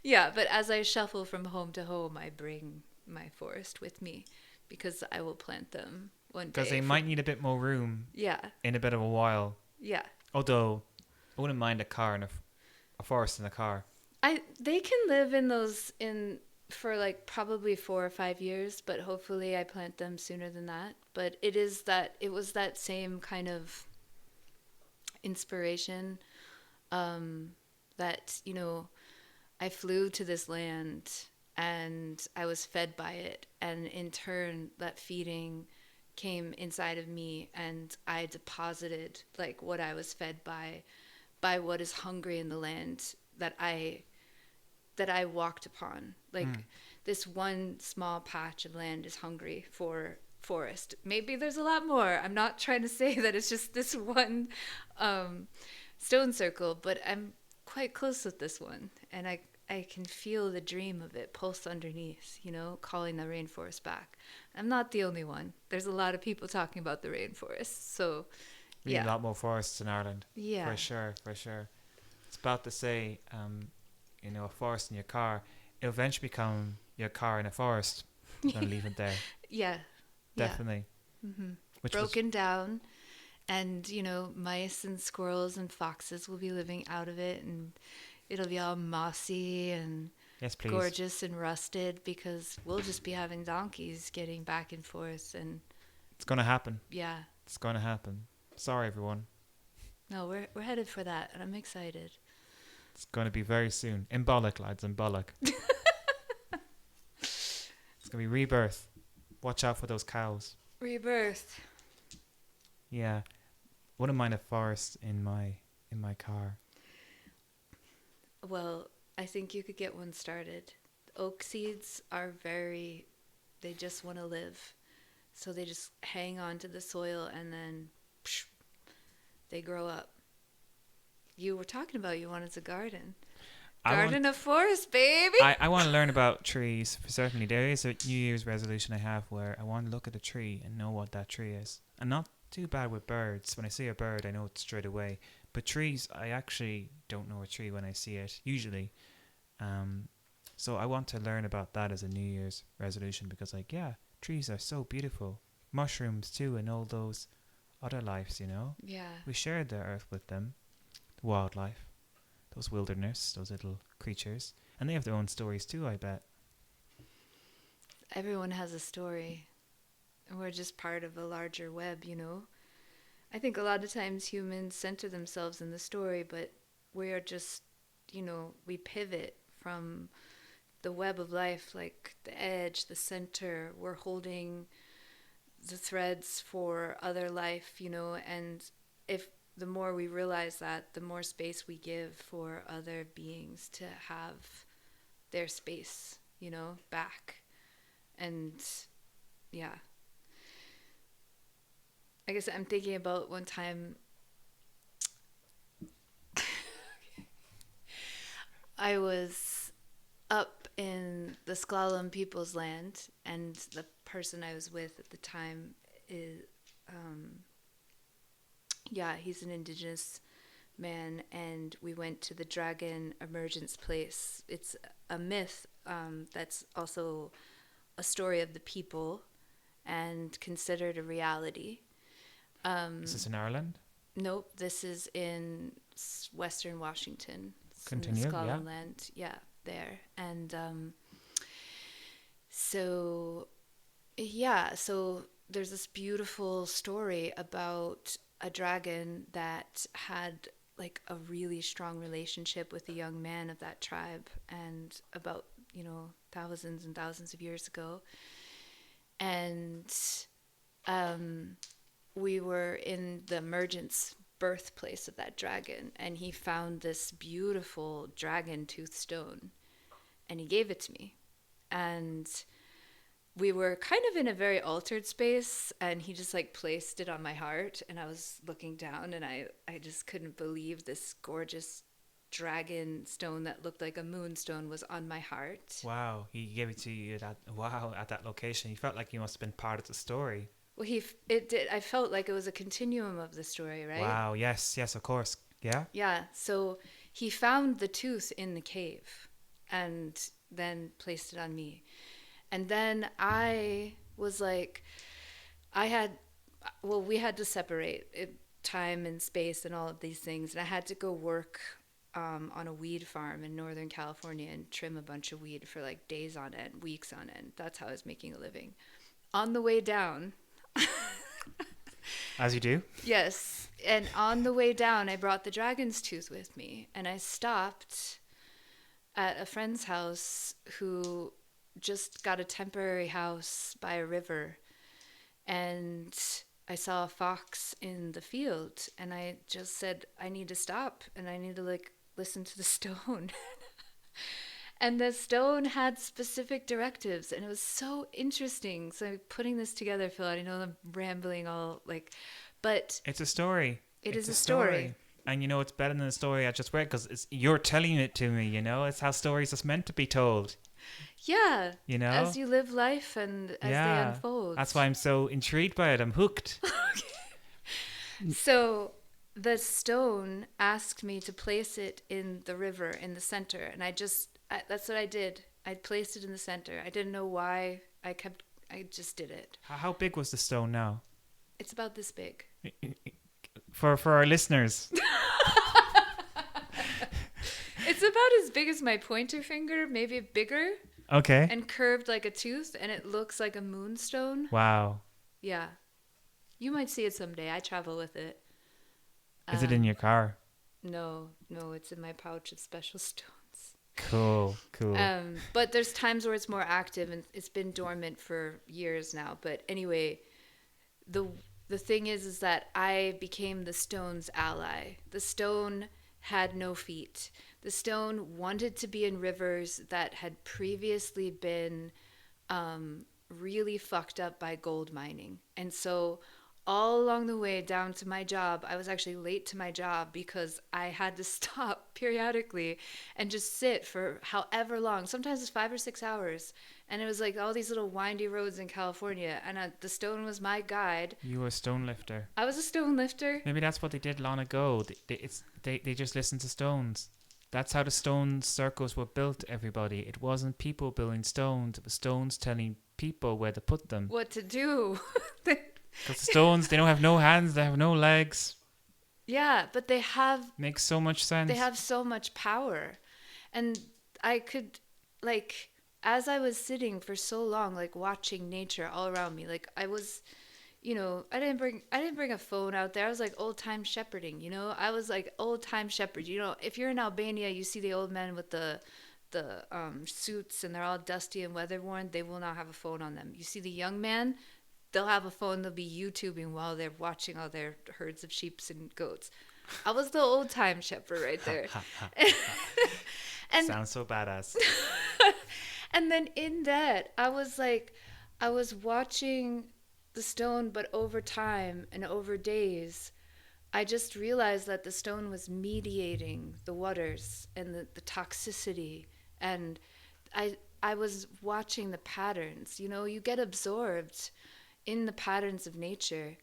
yeah, but as I shuffle from home to home, I bring my forest with me because I will plant them one Because day they for might need a bit more room yeah. in a bit of a while. Yeah. Although, I wouldn't mind a car and a forest in a car. They can live in those in for like probably 4 or 5 years, but hopefully I plant them sooner than that. But it was that same kind of inspiration that, I flew to this land and I was fed by it. And in turn, that feeding came inside of me and I deposited like what I was fed by what is hungry in the land that I walked upon. Like this one small patch of land is hungry for forest. Maybe there's a lot more. I'm not trying to say that it's just this one stone circle, but I'm quite close with this one, and I can feel the dream of it pulse underneath, calling the rainforest back. I'm not the only one. There's a lot of people talking about the rainforest. So, We need a yeah. lot more forests in Ireland. Yeah. For sure, for sure. It's about to say, a forest in your car. It'll eventually become your car in a forest. I'm going to leave it there. Yeah. Definitely. Mm-hmm. Which Broken down, and mice and squirrels and foxes will be living out of it, and it'll be all mossy and yes, please. gorgeous and rusted because we'll just be having donkeys getting back and forth, and it's going to happen. yeah. It's going to happen. Sorry, everyone. No, we're headed for that, and I'm excited. It's going to be very soon. Imbolc, lads, Imbolc. It's going to be rebirth. Watch out for those cows. Rebirth. Yeah. Wouldn't mind a forest in my car. Well, I think you could get one started. Oak seeds are they just want to live. So they just hang on to the soil and then they grow up. You were talking about you wanted a garden. Garden of forest, baby. I want to learn about trees. Certainly, there is a New Year's resolution I have where I want to look at a tree and know what that tree is. And not too bad with birds. When I see a bird, I know it straight away. But trees, I actually don't know a tree when I see it, usually. So I want to learn about that as a New Year's resolution because, trees are so beautiful. Mushrooms, too, and all those other lives, Yeah. We share the earth with them, the wildlife. Those wilderness, those little creatures. And they have their own stories too, I bet. Everyone has a story. And we're just part of a larger web, I think a lot of times humans center themselves in the story, but we are just, we pivot from the web of life, like the edge, the center. We're holding the threads for other life, and if the more we realize that, the more space we give for other beings to have their space, back. And yeah. I guess I'm thinking about one time I was up in the Sklallam people's land, and the person I was with at the time is he's an indigenous man, and we went to the dragon emergence place. It's a myth that's also a story of the people and considered a reality. Is this in Ireland? Nope, this is in Western Washington. Continue, in the Sklallam land. Yeah, there. And so there's this beautiful story about a dragon that had like a really strong relationship with a young man of that tribe, and about thousands and thousands of years ago. And we were in the emergence birthplace of that dragon, and he found this beautiful dragon tooth stone, and he gave it to me. And we were kind of in a very altered space, and he just like placed it on my heart, and I was looking down, and I just couldn't believe this gorgeous dragon stone that looked like a moonstone was on my heart. Wow, he gave it to you at that location. You felt like you must have been part of the story. Well, it did. I felt like it was a continuum of the story, right? Wow. Yes. Yes. Of course. Yeah. Yeah. So he found the tooth in the cave, and then placed it on me, and then I was like, I had, well, we had to separate it, time and space and all of these things, and I had to go work on a weed farm in Northern California and trim a bunch of weed for like days on end, weeks on end. That's how I was making a living. On the way down, As you do. yes, and on the way down, I brought the dragon's tooth with me, and I stopped at a friend's house who just got a temporary house by a river, and I saw a fox in the field, and I just said, I need to stop and I need to like listen to the stone. And the stone had specific directives, and it was so interesting. So I'm putting this together, Phil. I know I'm rambling all like, but It's a story. it It's is a a story. And it's better than the story I just read because you're telling it to me. It's how stories are meant to be told. Yeah. You know? As you live life and as they unfold. That's why I'm so intrigued by it. I'm hooked. So the stone asked me to place it in the river in the center, and that's what I did. I placed it in the center. I didn't know why. I just did it. How big was the stone now? It's about this big. For our listeners. It's about as big as my pointer finger, maybe bigger, Okay. and curved like a tooth, and it looks like a moonstone. Wow. Yeah. You might see it someday. I travel with it. Is it in your car? No, it's in my pouch of special stones. Cool. But there's times where it's more active, and it's been dormant for years now. But anyway, the thing is that I became the stone's ally. The stone had no feet. The stone wanted to be in rivers that had previously been really fucked up by gold mining. And so all along the way down to my job, I was actually late to my job because I had to stop periodically and just sit for however long. Sometimes it's 5 or 6 hours. And it was like all these little windy roads in California. And the stone was my guide. You were a stone lifter. I was a stone lifter. Maybe that's what they did long ago. They just listened to stones. That's how the stone circles were built, everybody. It wasn't people building stones. It was stones telling people where to put them. What to do. Because stones, they don't have no hands, they have no legs. Yeah, but they have... Makes so much sense. They have so much power. And I could, like, as I was sitting for so long, like, watching nature all around me, like, I was... I didn't bring a phone out there. I was like old time shepherding, I was like old time shepherd. If you're in Albania, you see the old men with the suits and they're all dusty and weather worn. They will not have a phone on them. You see the young man, they'll have a phone. They'll be YouTubing while they're watching all their herds of sheep and goats. I was the old time shepherd right there. And sounds so badass. And then in that, I was watching the stone, but over time and over days, I just realized that the stone was mediating the waters and the toxicity. And I was watching the patterns. You get absorbed in the patterns of nature.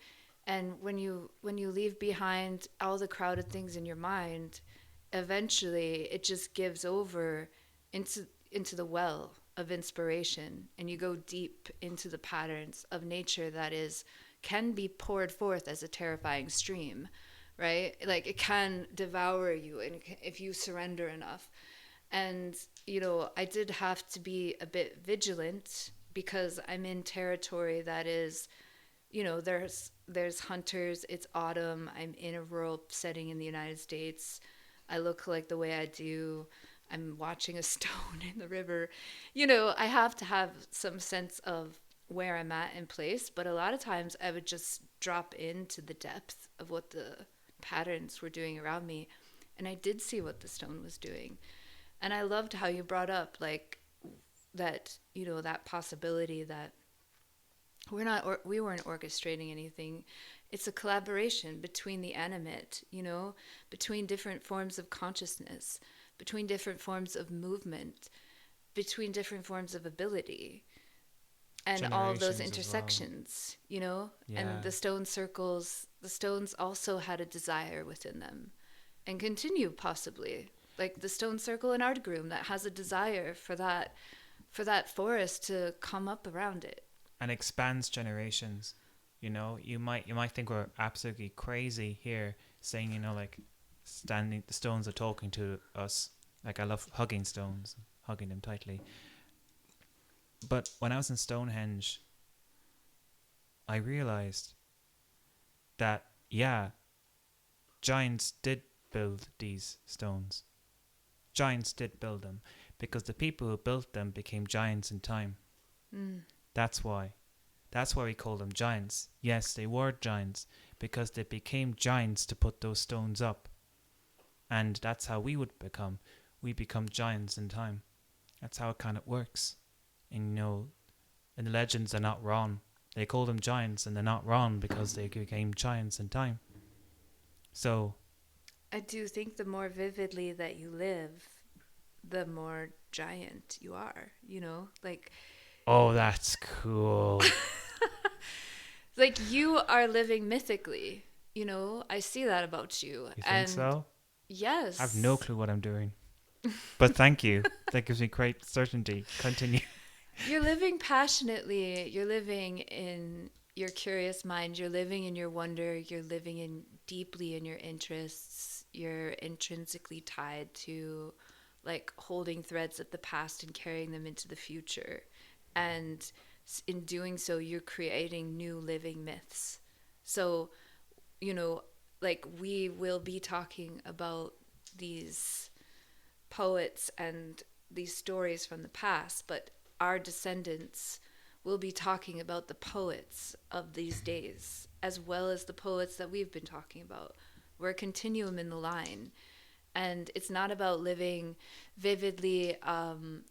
And when you leave behind all the crowded things in your mind, eventually it just gives over into the well of inspiration, and you go deep into the patterns of nature that can be poured forth as a terrifying stream, right? Like it can devour you, and if you surrender enough. And I did have to be a bit vigilant because I'm in territory that is, there's hunters. It's autumn. I'm in a rural setting in the United States. I look like the way I do. I'm watching a stone in the river. I have to have some sense of where I'm at in place, but a lot of times I would just drop into the depth of what the patterns were doing around me, and I did see what the stone was doing. And I loved how you brought up like that, that possibility that we weren't orchestrating anything. It's a collaboration between the animate, between different forms of consciousness, between different forms of movement, between different forms of ability. and all of those generations as well. intersections, you know? Yeah. And the stone circles, the stones also had a desire within them and continue possibly. Like the stone circle in Ardgroom that has a desire for that forest to come up around it. And expands generations. You know, you might think we're absolutely crazy here saying, you know, like standing the stones are talking to us. Like I love hugging stones, hugging them tightly. But when I was in Stonehenge, I realized that yeah, giants did build these stones. Giants did build them because the people who built them became giants in time. Mm. That's why. That's why we call them giants. Yes, they were giants because they became giants to put those stones up. And that's how we would become. We become giants in time. That's how it kind of works. And you know, and the legends are not wrong. They call them giants and they're not wrong because they became giants in time. So, I do think the more vividly that you live, the more giant you are, you know? oh, that's cool. Like you are living mythically, you know? I see that about you. You And think so? yes. I have no clue what I'm doing. But thank you. That gives me great certainty. Continue. You're living passionately. You're living in your curious mind. You're living in your wonder. You're living in deeply in your interests. You're intrinsically tied to like holding threads of the past and carrying them into the future. And in doing so, you're creating new living myths. So, you know, like we will be talking about these poets and these stories from the past, but our descendants will be talking about the poets of these days as well as the poets that we've been talking about. We're a continuum in the line. And it's not about living vividly on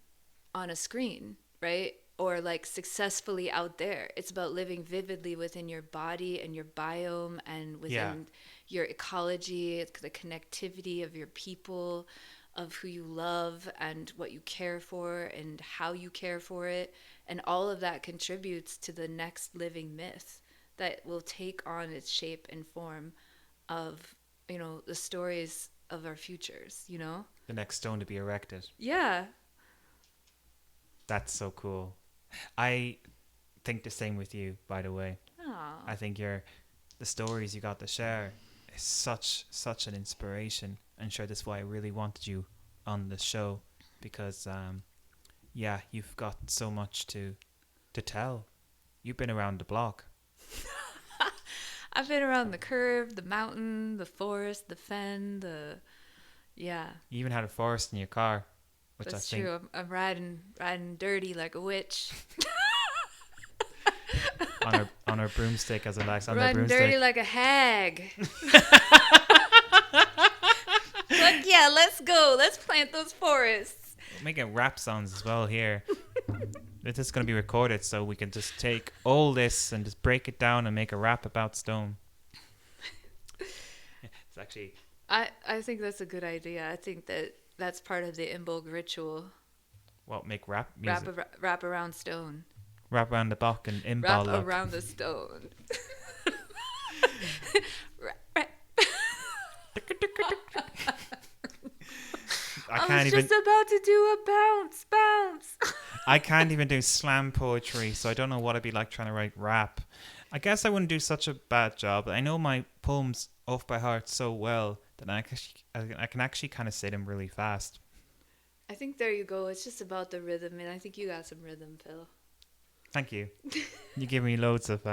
a screen, right? Or like successfully out there. It's about living vividly within your body and your biome and within your ecology, the connectivity of your people, of who you love and what you care for and how you care for it. And all of that contributes to the next living myth that will take on its shape and form of, you know, the stories of our futures, you know? The next stone to be erected. Yeah. That's so cool. I think the same with you, by the way. Aww. I think the stories you got to share is such an inspiration. And sure, that's why I really wanted you on the show because, yeah, you've got so much to tell. You've been around the block. I've been around the curve, the mountain, the forest, the fen, yeah. You even had a forest in your car, which That's I think true. I'm riding dirty like a witch. on her broomstick, as I like on her Riding broomstick. dirty like a hag. Like, yeah, let's go. Let's plant those forests. We're making rap songs as well here. This is going to be recorded, so we can just take all this and just break it down and make a rap about stone. It's actually. I think that's a good idea. I think that's part of the Imbolc ritual. What, make rap music? Wrap around stone. Wrap around the block and Wrap Imbolc. around the stone. I was just about to do a bounce. I can't even do slam poetry, so I don't know what it'd be like trying to write rap. I guess I wouldn't do such a bad job. I know my poems off by heart so well that I can actually kind of say them really fast. I think there you go. It's just about the rhythm, and I think you got some rhythm, Phil. Thank you. You give me loads of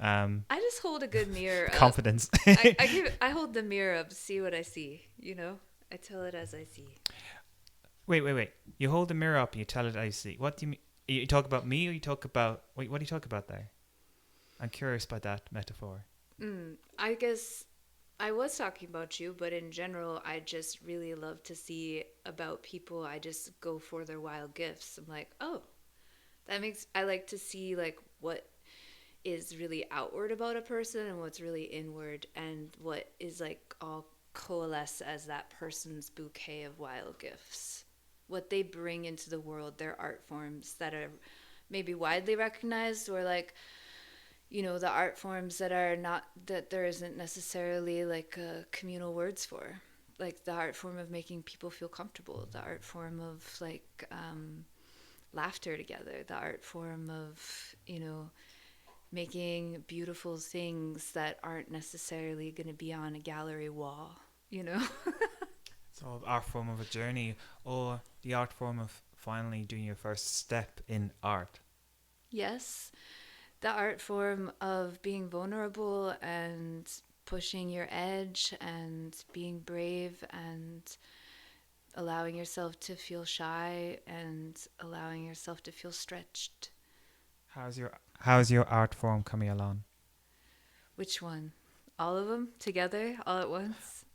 I just hold a good mirror up. confidence. I hold the mirror up to see what I see, you know? I tell it as I see. Wait. You hold the mirror up and you tell it as you see. What do you mean? You talk about me or you talk about... Wait, what do you talk about there? I'm curious about that metaphor. I guess I was talking about you, but in general, I just really love to see about people. I just go for their wild gifts. I'm like, oh, I like to see like what is really outward about a person and what's really inward and what is like all coalesce as that person's bouquet of wild gifts. what they bring into the world, their art forms that are maybe widely recognized, or like, you know, the art forms that are not, that there isn't necessarily like communal words for, like the art form of making people feel comfortable, the art form of like laughter together, the art form of, you know, making beautiful things that aren't necessarily going to be on a gallery wall, you know. So art form of a journey, or the art form of finally doing your first step in art. Yes, the art form of being vulnerable and pushing your edge and being brave and allowing yourself to feel shy and allowing yourself to feel stretched. How's your art form coming along? Which one? All of them together, all at once?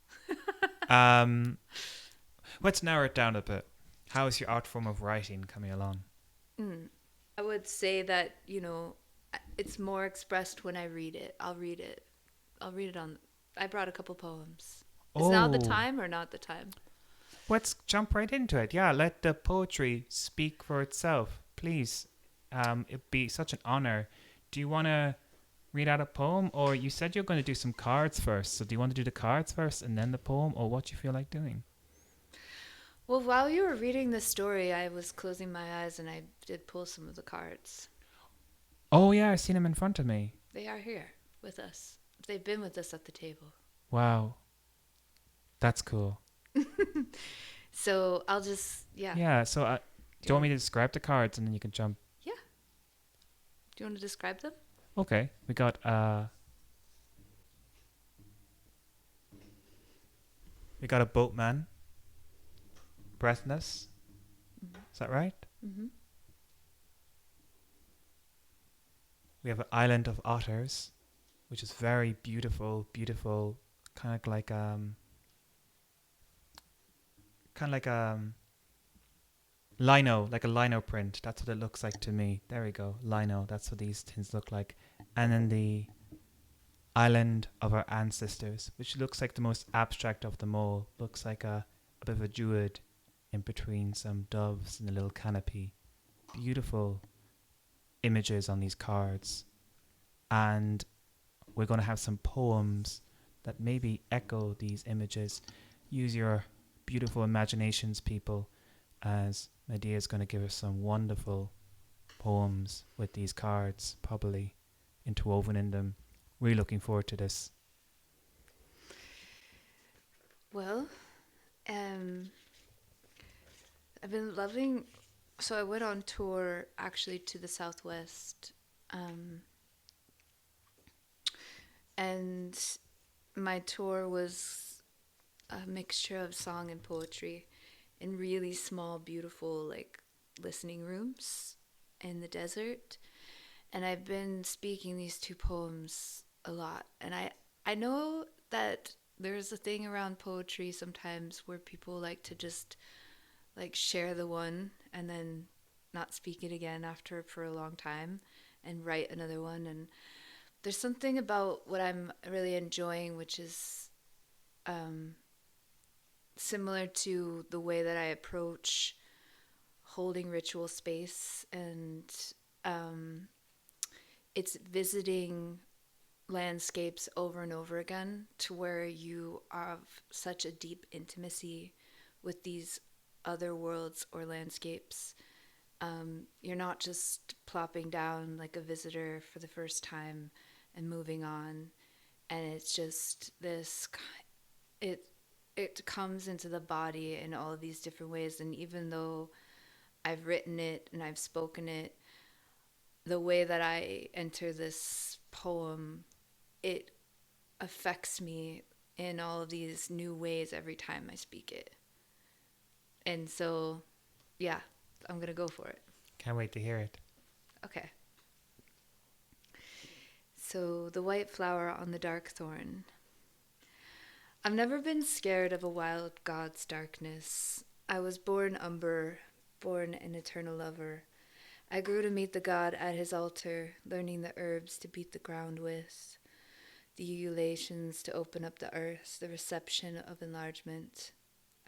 Um, let's narrow it down a bit. How is your art form of writing coming along? Mm. I would say that, you know, it's more expressed when I read it. I'll read it. I'll read it on. I brought a couple poems. Is now the Oh, time or not the time? let's jump right into it. Yeah, let the poetry speak for itself, please. It'd be such an honor. Do you want to read out a poem, or you said you're going to do some cards first? So do you want to do the cards first and then the poem, or what you feel like doing? Well, while you were reading the story, I was closing my eyes and I did pull some of the cards. Oh yeah, I've seen them in front of me. They are here with us. They've been with us at the table. Wow, that's cool. So I'll just, yeah. Yeah. So do you want me to describe the cards and then you can jump? Yeah. Do you want to describe them? Okay, we got a boatman, breathless. Is that right? Mm-hmm. We have an island of otters, which is very beautiful, beautiful, kind of like lino, like a lino print. That's what it looks like to me. There we go, lino. That's what these things look like. And then the island of our ancestors, which looks like the most abstract of them all. Looks like a bit of a druid in between some doves in a little canopy. Beautiful images on these cards. And we're going to have some poems that maybe echo these images. Use your beautiful imaginations, people, as MaeDea is going to give us some wonderful poems with these cards, probably interwoven in them. Really looking forward to this. Well, um, I've been loving. So I went on tour actually to the Southwest, and my tour was a mixture of song and poetry in really small, beautiful, like listening rooms in the desert. And I've been speaking these two poems a lot. And I know that there's a thing around poetry sometimes where people like to just like share the one and then not speak it again after for a long time and write another one. And there's something about what I'm really enjoying, which is similar to the way that I approach holding ritual space, and it's visiting landscapes over and over again to where you have such a deep intimacy with these other worlds or landscapes. You're not just plopping down like a visitor for the first time and moving on, and it's just this, it comes into the body in all of these different ways. And even though I've written it and I've spoken it, the way that I enter this poem, it affects me in all of these new ways every time I speak it. And so, yeah, I'm going to go for it. Can't wait to hear it. Okay. So, the white flower on the dark thorn. I've never been scared of a wild god's darkness. I was born umber, born an eternal lover. I grew to meet the god at his altar, learning the herbs to beat the ground with, the ululations to open up the earth, the reception of enlargement.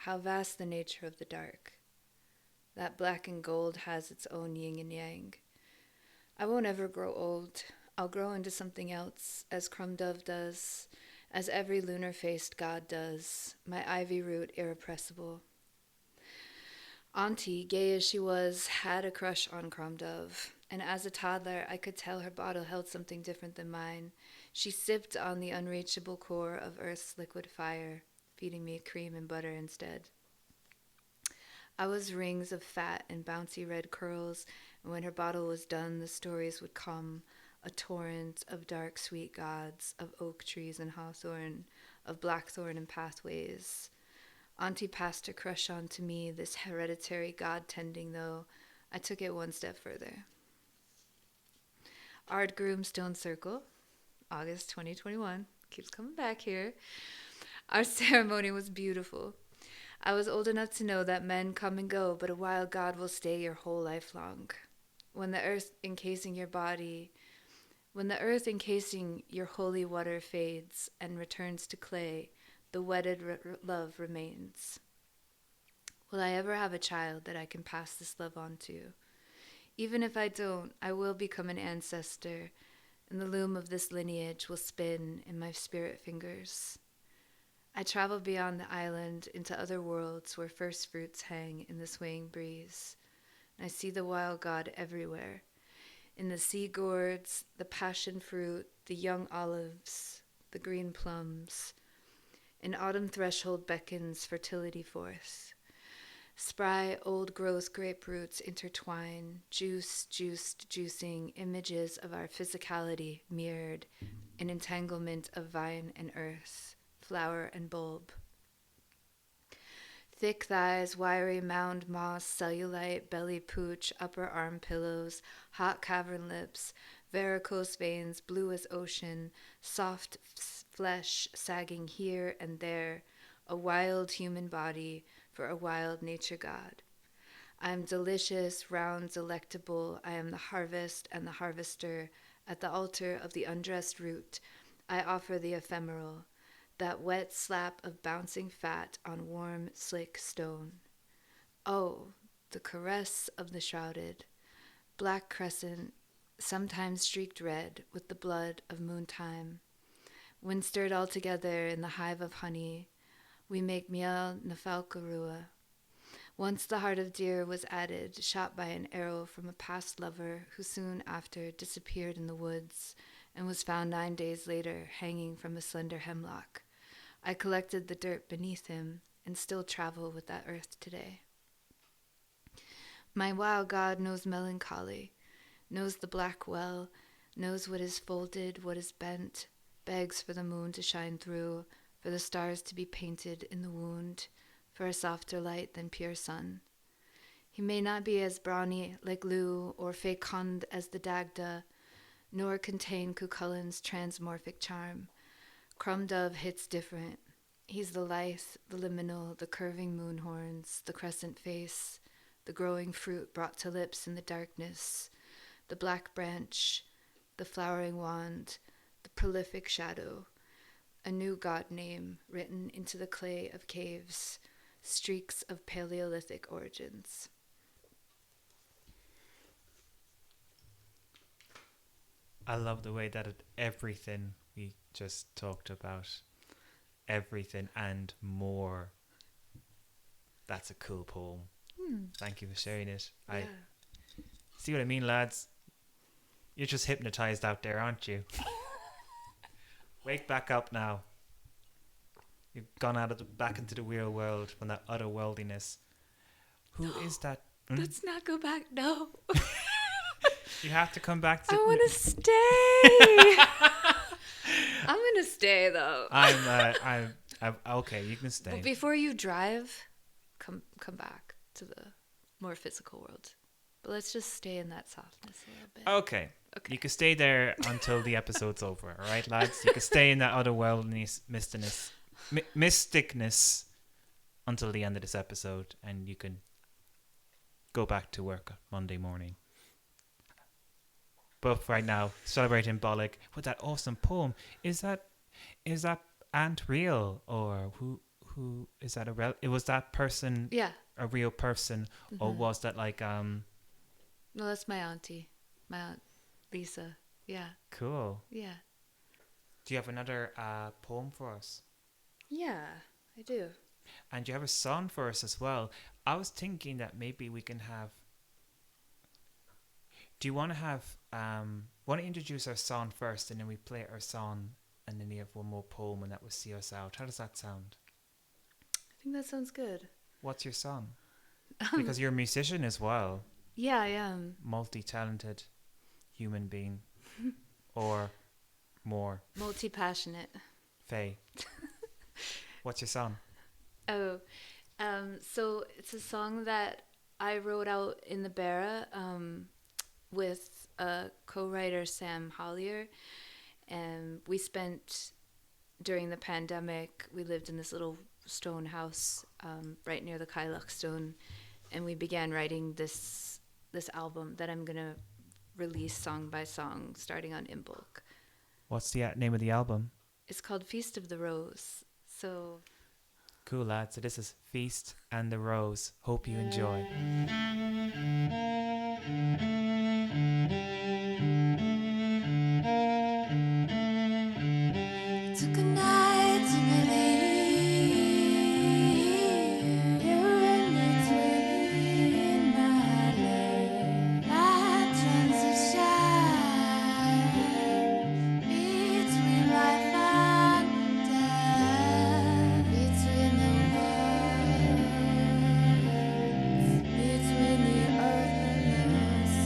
How vast the nature of the dark. That black and gold has its own yin and yang. I won't ever grow old. I'll grow into something else, as Crumb Dove does, as every lunar-faced god does, my ivy root irrepressible. Auntie, gay as she was, had a crush on Crumb Dove, and as a toddler I could tell her bottle held something different than mine. She sipped on the unreachable core of Earth's liquid fire, feeding me cream and butter instead. I was rings of fat and bouncy red curls, and when her bottle was done, the stories would come, a torrent of dark, sweet gods, of oak trees and hawthorn, of blackthorn and pathways. Auntie passed her crush on to me, this hereditary god-tending, though. I took it one step further. Ard Groom Stone Circle, August 2021. Keeps coming back here. Our ceremony was beautiful. I was old enough to know that men come and go, but a wild god will stay your whole life long. When the earth encasing your holy water fades and returns to clay, the wedded love remains. Will I ever have a child that I can pass this love on to? Even if I don't, I will become an ancestor, and the loom of this lineage will spin in my spirit fingers. I travel beyond the island into other worlds where first fruits hang in the swaying breeze. And I see the wild god everywhere. In the sea gourds, the passion fruit, the young olives, the green plums. An autumn threshold beckons fertility forth. Spry old growth grape roots intertwine, juicing images of our physicality mirrored, an entanglement of vine and earth, flower and bulb. Thick thighs, wiry mound moss, cellulite, belly pooch, upper arm pillows, hot cavern lips, varicose veins, blue as ocean, soft flesh sagging here and there, a wild human body for a wild nature god. I am delicious, round, delectable. I am the harvest and the harvester. At the altar of the undressed root, I offer the ephemeral, that wet slap of bouncing fat on warm, slick stone. Oh, the caress of the shrouded, black crescent, sometimes streaked red with the blood of moontime. When stirred all together in the hive of honey, we make miel nafalkarua. Once the heart of deer was added, shot by an arrow from a past lover who soon after disappeared in the woods and was found 9 days later hanging from a slender hemlock. I collected the dirt beneath him and still travel with that earth today. My wild god knows melancholy, knows the black well, knows what is folded, what is bent, begs for the moon to shine through, for the stars to be painted in the wound, for a softer light than pure sun. He may not be as brawny like Lu or fecund as the Dagda, nor contain Cuchullin's transmorphic charm. Crumb Dove hits different. He's the lithe, the liminal, the curving moon horns, the crescent face, the growing fruit brought to lips in the darkness, the black branch, the flowering wand, the prolific shadow, a new god name written into the clay of caves, streaks of Paleolithic origins. I love the way that everything we just talked about, everything and more. That's a cool poem. Thank you for sharing it. Yeah. I see what I mean, lads. You're just hypnotized out there, aren't you? Wake back up now. You've gone out of back into the real world from that otherworldliness. Who is that? Let's not go back. No. You have to come back to. I want to stay. I'm gonna stay though. I'm okay. You can stay. But before you drive, come back to the more physical world. But let's just stay in that softness a little bit. Okay. You can stay there until the episode's over. All right, lads. You can stay in that otherworldliness, mysticness until the end of this episode, and you can go back to work Monday morning. But right now, celebrating Imbolc with that awesome poem. Is that Ant real, or who who is that? It was that person Yeah. a real person, or was that like No, that's my auntie, my aunt Lisa. Yeah. cool? Yeah. Do you have another poem for us? Yeah, I do. And you have a song for us as well. I was thinking that maybe we can have. Do you want to have? Want to introduce our song first, and then we play our song, and then we have one more poem, and that will see us out. How does that sound? I think that sounds good. What's your song? Because you're a musician as well. Yeah, I am. Multi-talented human being, or more. Multi-passionate. Faye. What's your song? Oh, so it's a song that I wrote out in the Barra with co-writer Sam Hollier, and we spent during the pandemic. We lived in this little stone house right near the Kailak Stone, and we began writing this album that I'm gonna release song by song, starting on Imbolc. What's the name of the album? It's called Feast of the Rose. So cool, lads. So this is Feast and the Rose. Hope you enjoy. Took a night to believe you're in between my legs. Light transition between life and death, between the worlds, between the earth and us.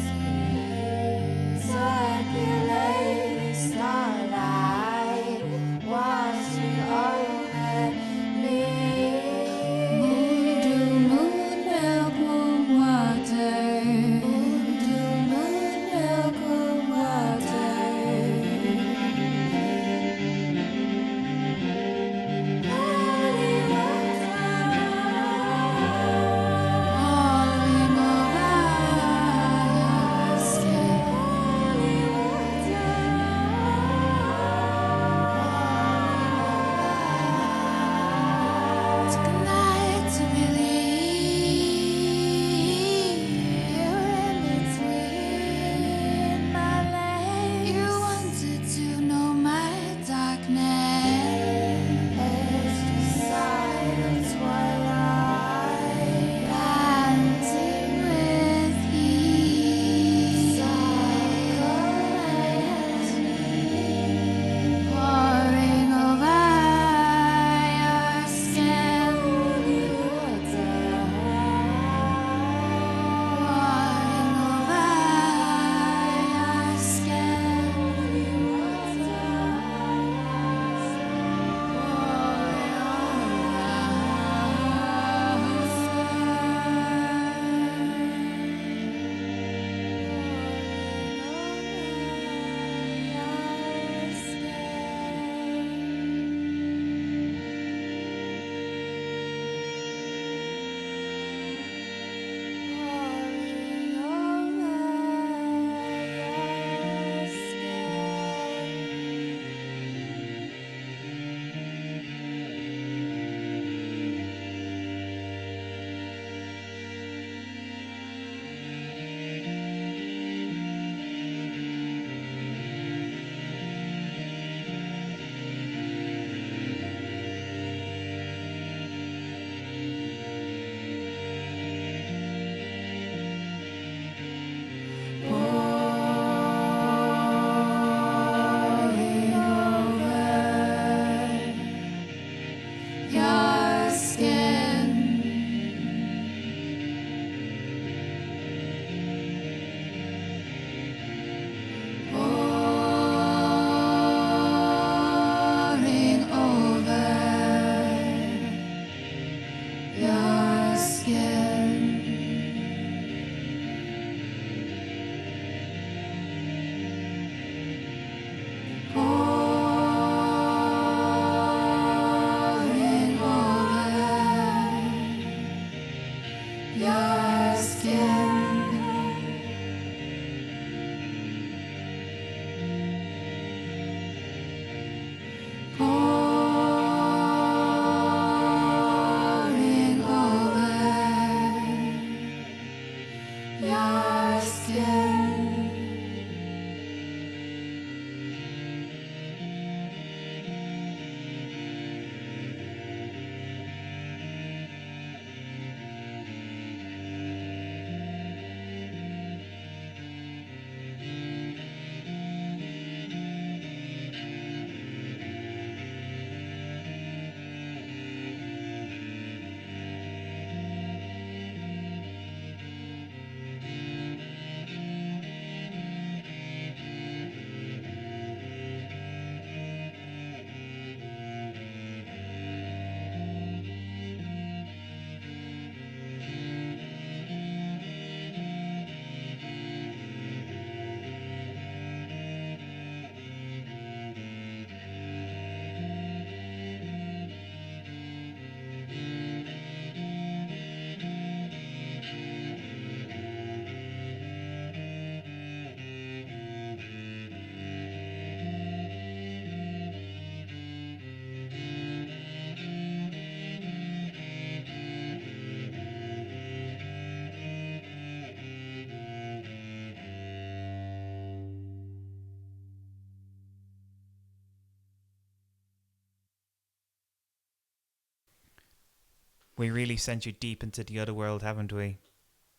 We really sent you deep into the other world, haven't we?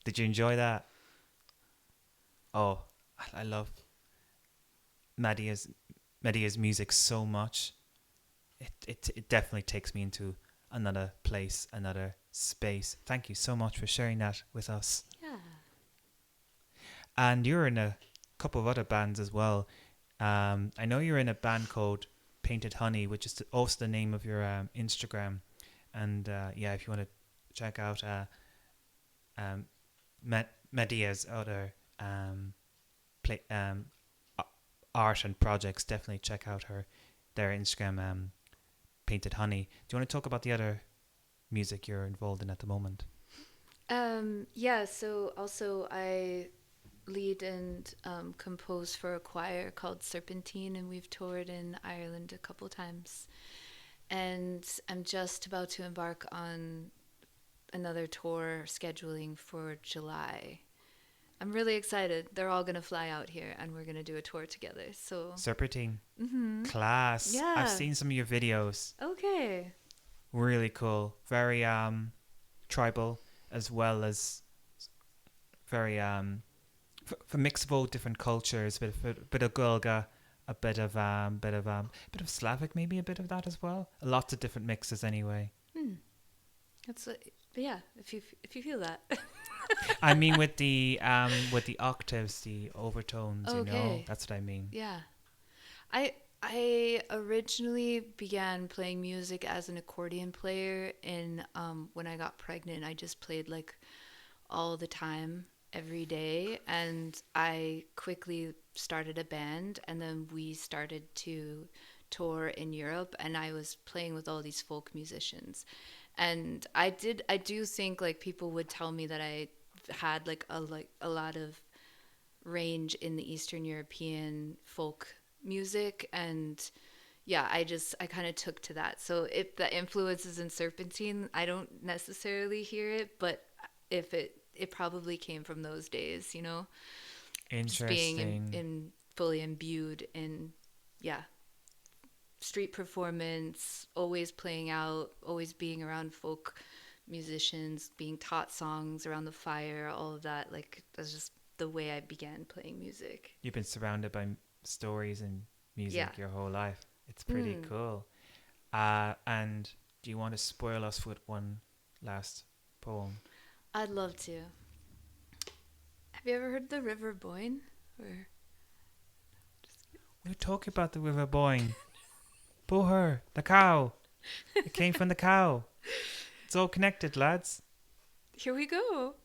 Did you enjoy that? Oh, I love MaeDea's music so much. It definitely takes me into another place, another space. Thank you so much for sharing that with us. Yeah. And you're in a couple of other bands as well. I know you're in a band called Painted Honey, which is also the name of your Instagram. And yeah, if you want to check out MaeDea's other art and projects, definitely check out their Instagram, Painted Honey. Do you want to talk about the other music you're involved in at the moment? Yeah, so also I lead and compose for a choir called Serpentine, and we've toured in Ireland a couple times. And I'm just about to embark on another tour scheduling for July. I'm really excited. They're all going to fly out here and we're going to do a tour together. So, Serpentine. Class. I've yeah. seen some of your videos. Okay. Really cool. Very tribal, as well as very a mix of all different cultures. Bit of Gulga, a bit of Slavic, maybe a bit of that as well. Lots of different mixes anyway. That's yeah. If you feel that. I mean with the octaves, the overtones. Okay. You know, that's what I mean. Yeah. I originally began playing music as an accordion player, and when I got pregnant, I just played like all the time, every day, and I quickly started a band, and then we started to tour in Europe, and I was playing with all these folk musicians, and I do think like people would tell me that I had like a lot of range in the Eastern European folk music, and yeah, I kind of took to that. So if the influence is in Serpentine, I don't necessarily hear it, but if it probably came from those days, you know, just being in fully imbued in, yeah, street performance, always playing out, always being around folk musicians, being taught songs around the fire, all of that. Like, that's just the way I began playing music. You've been surrounded by stories and music your whole life. It's pretty cool. And do you want to spoil us with one last poem? I'd love to. Have you ever heard the River Boyne? We're talking about the River Boyne. Boher, the cow. It came from the cow. It's all connected, lads. Here we go.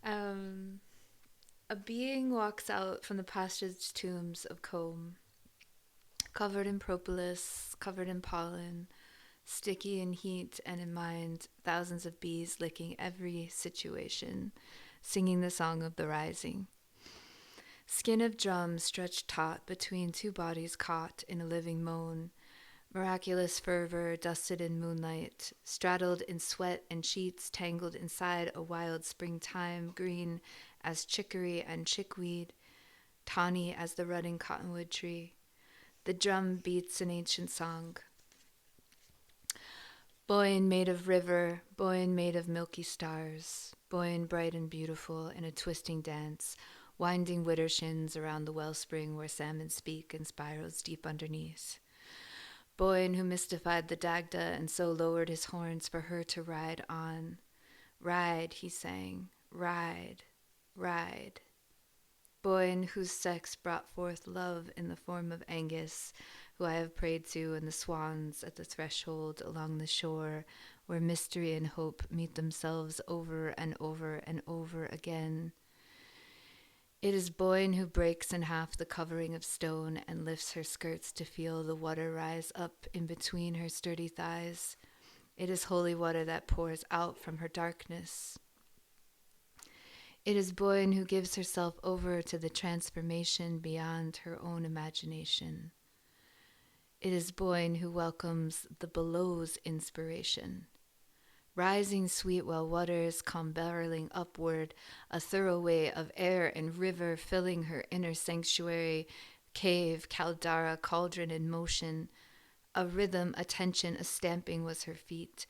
A being walks out from the pasturage tombs of Combe, covered in propolis, covered in pollen, sticky in heat and in mind, thousands of bees licking every situation, singing the song of the rising. Skin of drum stretched taut between two bodies caught in a living moan, miraculous fervor dusted in moonlight, straddled in sweat and sheets tangled inside a wild springtime green as chicory and chickweed, tawny as the rutting cottonwood tree. The drum beats an ancient song. Boyne made of river, Boyne made of milky stars, Boyne bright and beautiful in a twisting dance, winding widdershins around the wellspring where salmon speak in spirals deep underneath. Boyne who mystified the Dagda and so lowered his horns for her to ride on. Ride, he sang, ride, ride. Boyne whose sex brought forth love in the form of Angus, who I have prayed to, and the swans at the threshold along the shore, where mystery and hope meet themselves over and over and over again. It is Boyne who breaks in half the covering of stone and lifts her skirts to feel the water rise up in between her sturdy thighs. It is holy water that pours out from her darkness. It is Boyne who gives herself over to the transformation beyond her own imagination. It is Boyne who welcomes the below's inspiration. Rising sweet while waters come barreling upward, a thoroughway of air and river filling her inner sanctuary, cave, caldera, cauldron in motion. A rhythm, a tension, a stamping was her feet.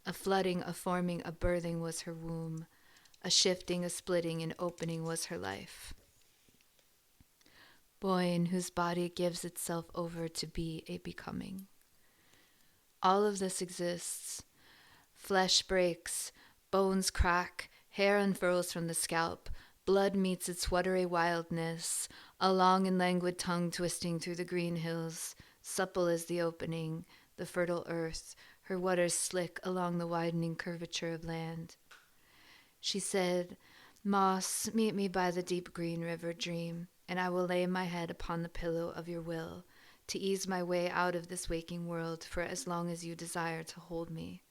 A flooding, a forming, a birthing was her womb. A shifting, a splitting, an opening was her life. Boyne, whose body gives itself over to be a becoming. All of this exists. Flesh breaks, bones crack, hair unfurls from the scalp, blood meets its watery wildness, a long and languid tongue twisting through the green hills, supple as the opening, the fertile earth, her waters slick along the widening curvature of land. She said, "Moss, meet me by the deep green river, dream, and I will lay my head upon the pillow of your will, to ease my way out of this waking world for as long as you desire to hold me."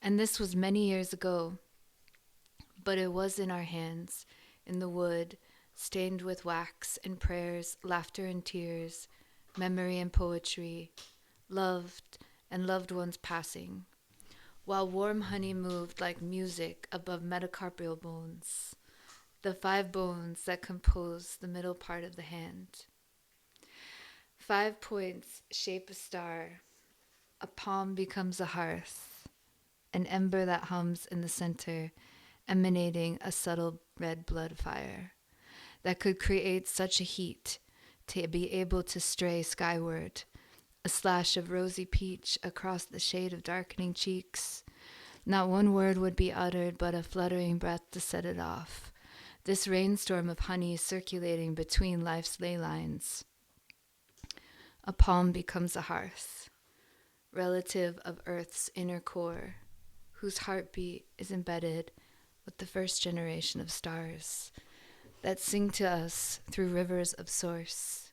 And this was many years ago, but it was in our hands, in the wood, stained with wax and prayers, laughter and tears, memory and poetry, loved and loved ones passing, while warm honey moved like music above metacarpal bones, the 5 bones that compose the middle part of the hand. 5 points shape a star, a palm becomes a hearth, an ember that hums in the center, emanating a subtle red blood fire that could create such a heat to be able to stray skyward, a slash of rosy peach across the shade of darkening cheeks. Not one word would be uttered, but a fluttering breath to set it off. This rainstorm of honey circulating between life's ley lines. A palm becomes a hearth, relative of Earth's inner core, whose heartbeat is embedded with the first generation of stars that sing to us through rivers of source,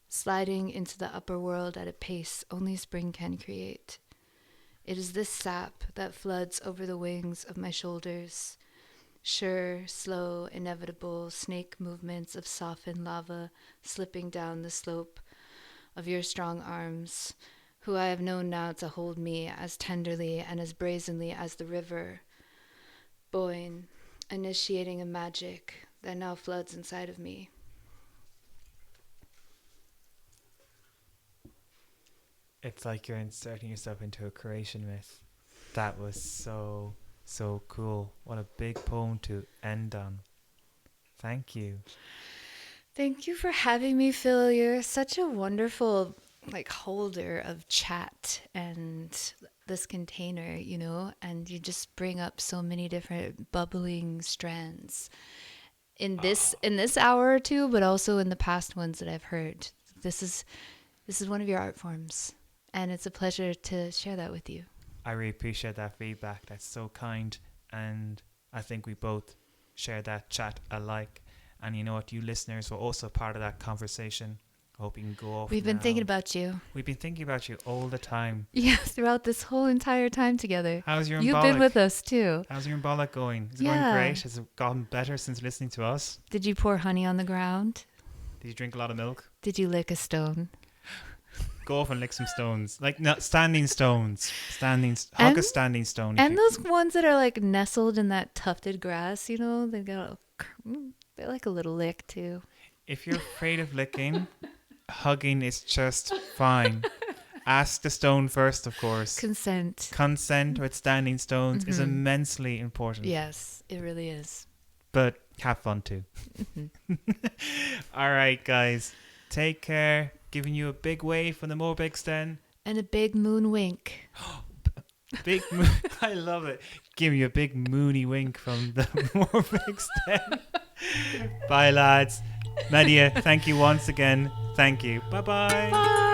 sliding into the upper world at a pace only spring can create. It is this sap that floods over the wings of my shoulders, sure, slow, inevitable snake movements of softened lava slipping down the slope of your strong arms, who I have known now to hold me as tenderly and as brazenly as the river. Boyne, initiating a magic that now floods inside of me. It's like you're inserting yourself into a creation myth. That was so cool. What a big poem to end on. Thank you. Thank you for having me, Phil. You're such a wonderful holder of chat and this container, and you just bring up so many different bubbling strands in this hour or two, but also in the past ones that I've heard. This is one of your art forms, and it's a pleasure to share that with you. I really appreciate that feedback. That's so kind, and I think we both share that chat alike. And you know what, you listeners were also part of that conversation. I hope you can go off. We've been thinking about you. We've been thinking about you all the time. Yeah, throughout this whole entire time together. How's your Imbolc? You've been with us too. How's your Imbolc going? Is it going great? Has it gotten better since listening to us? Did you pour honey on the ground? Did you drink a lot of milk? Did you lick a stone? Go off and lick some stones. Standing stones. Hug a standing stone. And those ones that are nestled in that tufted grass, they're like a little lick too. If you're afraid of licking, hugging is just fine. Ask the stone first, of course. Consent with standing stones is immensely important. Yes, it really is. But have fun too. All right, guys. Take care. Giving you a big wave from the Morebegs den. And a big moon wink. Big moon. I love it. Giving you a big moony wink from the Morebegs den. Bye, lads. MaeDea, thank you once again. Thank you. Bye-bye. Bye.